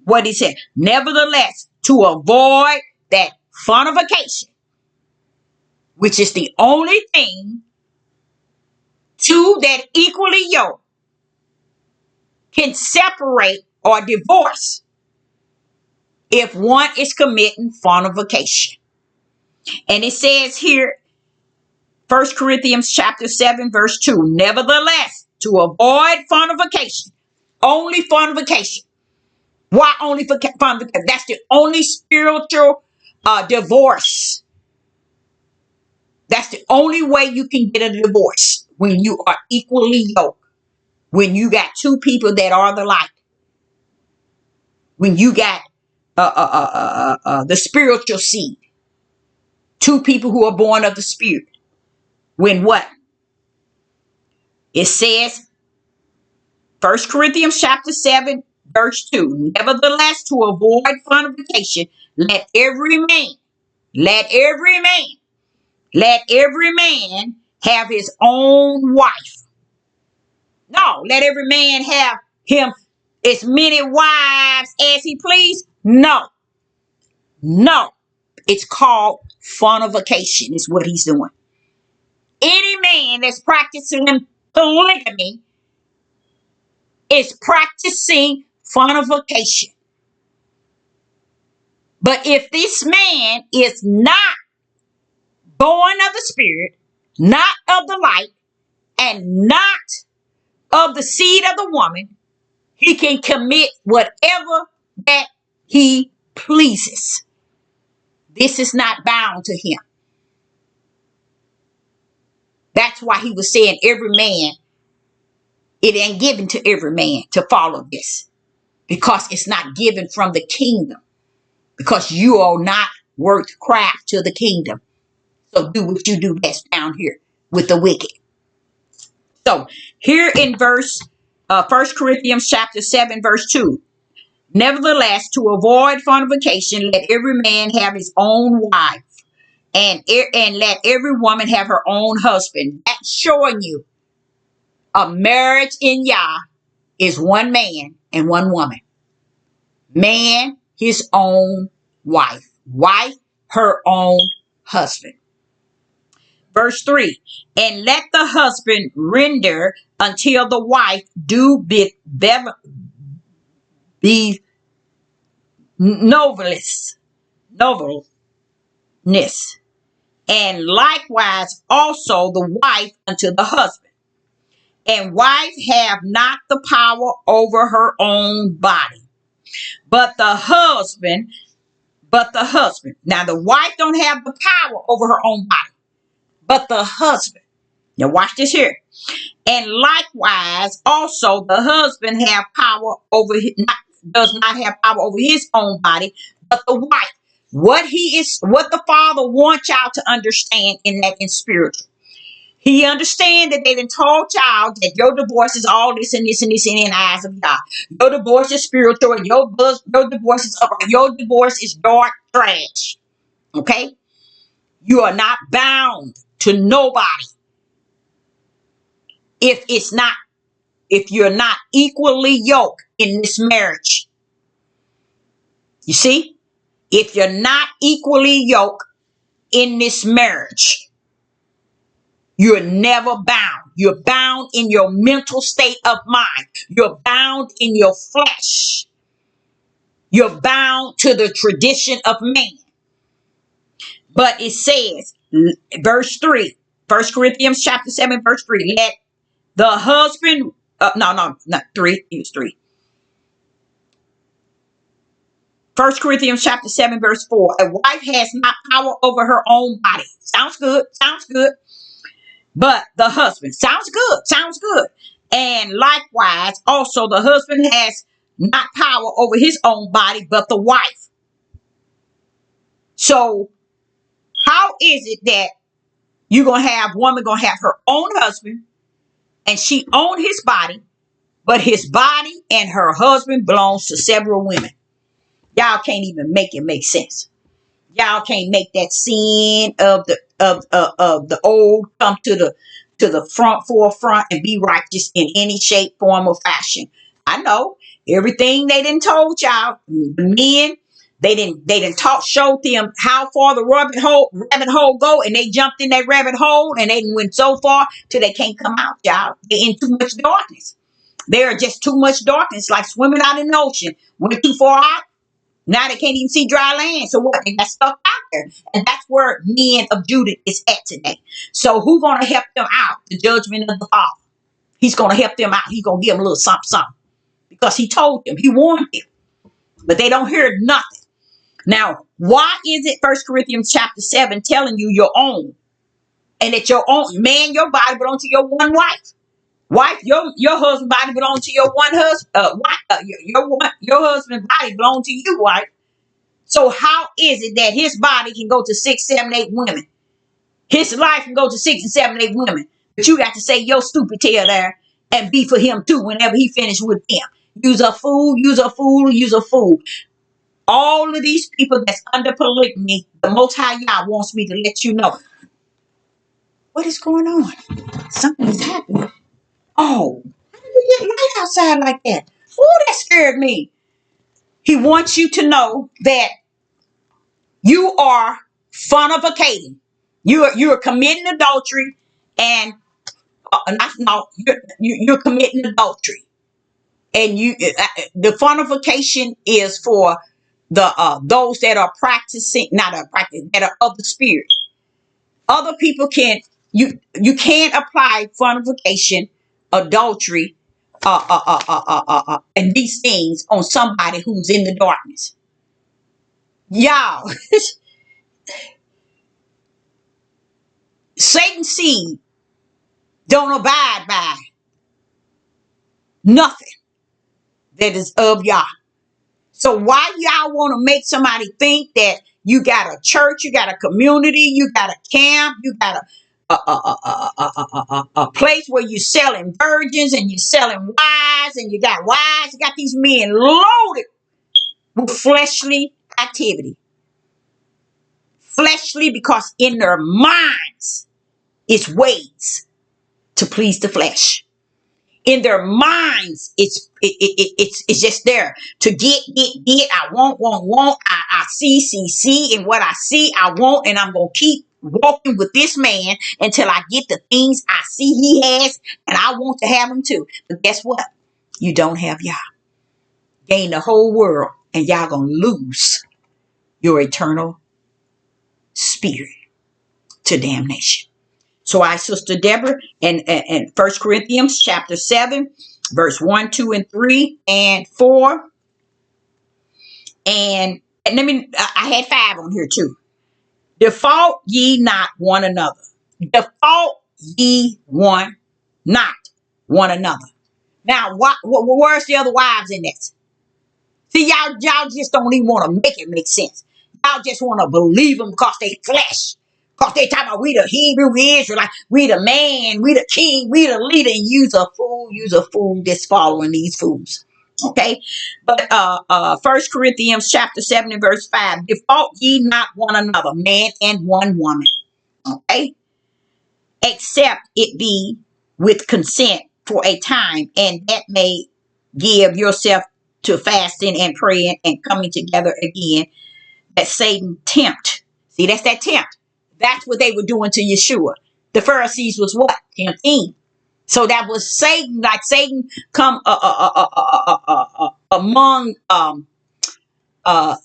What he said. Nevertheless, to avoid that fornication, which is the only thing two that equally yoked can separate or divorce if one is committing fornication. And it says here, 1 Corinthians chapter 7, verse 2, nevertheless, to avoid fornication, only fornication. Why only fornication? That's the only spiritual divorce. That's the only way you can get a divorce, when you are equally yoked, when you got two people that are the like, when you got the spiritual seed, two people who are born of the spirit. When what? It says, 1 Corinthians chapter 7, verse 2, nevertheless, to avoid fornication, let every man have his own wife. No, let every man have him as many wives as he please. No, no. It's called fornication, is what he's doing. Any man that's practicing polygamy is practicing fornication. But if this man is not born of the Spirit, not of the light, and not of the seed of the woman, he can commit whatever that he pleases. This is not bound to him. That's why he was saying every man, it ain't given to every man to follow this. Because it's not given from the kingdom. Because you are not worth crap to the kingdom. So do what you do best down here with the wicked. So here in verse 1 Corinthians chapter 7, verse 2. Nevertheless, to avoid fornication, let every man have his own wife, and let every woman have her own husband. That's showing you a marriage in Yah is one man and one woman. Man, his own wife. Wife, her own husband. Verse 3, and let the husband render until the wife do be novelness, and likewise also the wife unto the husband. And wife have not the power over her own body, but the husband. Now the wife don't have the power over her own body, but the husband. Now watch this here. And likewise also the husband have power over does not have power over his own body, but the wife. What the Father wants y'all to understand in spiritual. He understand that they done told y'all that your divorce is all this and this and this in the eyes of God. Your divorce is spiritual and your divorce is upright. Your divorce is dark trash. Okay? You are not bound to nobody if you're not equally yoked in this marriage. You see? If you're not equally yoked in this marriage, you're never bound. You're bound in your mental state of mind. You're bound in your flesh. You're bound to the tradition of man. But it says, verse 3, 1 Corinthians chapter 7, verse 3, let the husband, not 3, it was 3. 1 Corinthians chapter 7, verse 4, a wife has not power over her own body. Sounds good. But the husband, sounds good. And likewise, also the husband has not power over his own body, but the wife. So how is it that woman gonna have her own husband and she own his body, but his body and her husband belongs to several women? Y'all can't even make it make sense. Y'all can't make that sin of the old come to the forefront and be righteous in any shape, form, or fashion. I know everything they didn't told y'all. The men, they didn't showed them how far the rabbit hole go, and they jumped in that rabbit hole and they went so far till they can't come out, y'all. They're in too much darkness. They are just too much darkness, like swimming out in the ocean. Went too far out. Now they can't even see dry land. So what? They got stuck out there. And that's where men of Judah is at today. So who's going to help them out? The judgment of the Father. He's going to help them out. He's going to give them a little something. Because he told them. He warned them. But they don't hear nothing. Now, why is it 1 Corinthians chapter 7 telling you your own? And that your own, man, your body belongs to your one wife. Wife, your husband body belongs to your one husband. Your husband body belongs to you, wife. So how is it that his body can go to 6, 7, 8 women? His life can go to 6 and 7, 8 women. But you got to say your stupid tail there and be for him too whenever he finished with them. Use a fool. All of these people that's under polygamy, the Most High Yah wants me to let you know. What is going on? Something is happening. Oh. it get light outside like that? Oh, that scared me. He wants you to know that you are fornicating. You're committing adultery, and no, you're committing adultery, and the fornication is for the those that are practicing, not a practice, that are of the spirit. Other people you can't apply fornication, adultery, and these things on somebody who's in the darkness. Y'all, Satan's seed don't abide by nothing that is of Yah. So why y'all want to make somebody think that you got a church, you got a community, you got a camp, you got a place where you're selling virgins and you're selling wives and you got wives, you got these men loaded with fleshly activity. Fleshly because in their minds it's ways to please the flesh. In their minds, it's just there to get. I want. I see, and what I see, I want, and I'm gonna keep walking with this man until I get the things I see he has, and I want to have them too. But guess what? You don't have Yah. Gain the whole world, and y'all gonna lose your eternal spirit to damnation. So I, Sister Deborah, and 1 Corinthians chapter 7, verse 1, 2, and 3, and 4. And let me, I had 5 on here too. Default ye not one another. Default ye not one another. Now, where's the other wives in this? See, y'all just don't even want to make it make sense. Y'all just want to believe them because they flesh. Because they talking about we the Hebrew, we Israelite, we the man, we the king, we the leader, and you's a fool that's following these fools. Okay? But 1 Corinthians chapter 7 and verse 5, default ye not one another, man and one woman. Okay? Except it be with consent for a time, and that may give yourself to fasting and praying and coming together again, that Satan tempt. See, that's that tempt. That's what they were doing to Yeshua. The Pharisees was what? Tempting. So that was Satan, like Satan come among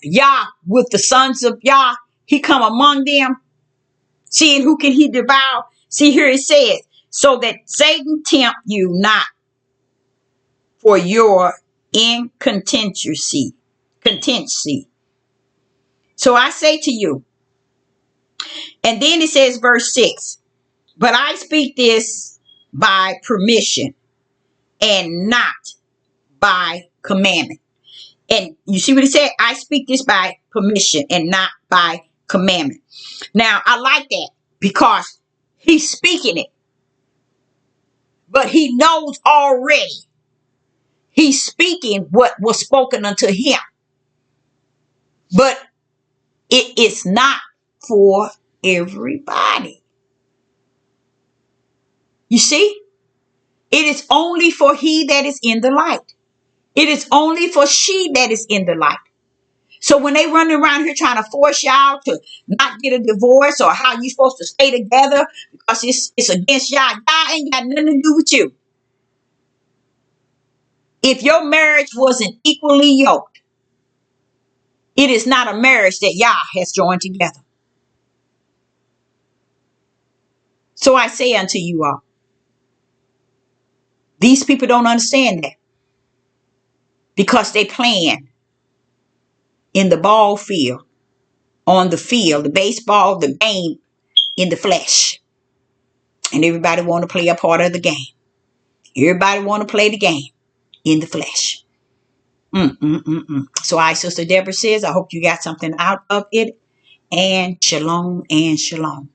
Yah with the sons of Yah. He come among them, seeing who can he devour. See, here it says, so that Satan tempt you not for your incontinency. So I say to you, and then it says verse 6, but I speak this by permission and not by commandment. And you see what he said? I speak this by permission and not by commandment. Now, I like that because he's speaking it, but he knows already. He's speaking what was spoken unto him. But it is not for everybody. You see? It is only for he that is in the light. It is only for she that is in the light. So when they running around here trying to force y'all to not get a divorce or how you supposed to stay together because it's against y'all, y'all ain't got nothing to do with you. If your marriage wasn't equally yoked, it is not a marriage that Yah has joined together. So I say unto you all, these people don't understand that because they playing in the ball field, on the field, the baseball, the game, in the flesh. And everybody want to play a part of the game. Everybody want to play the game in the flesh. So I, Sister Deborah says, I hope you got something out of it. And shalom and shalom.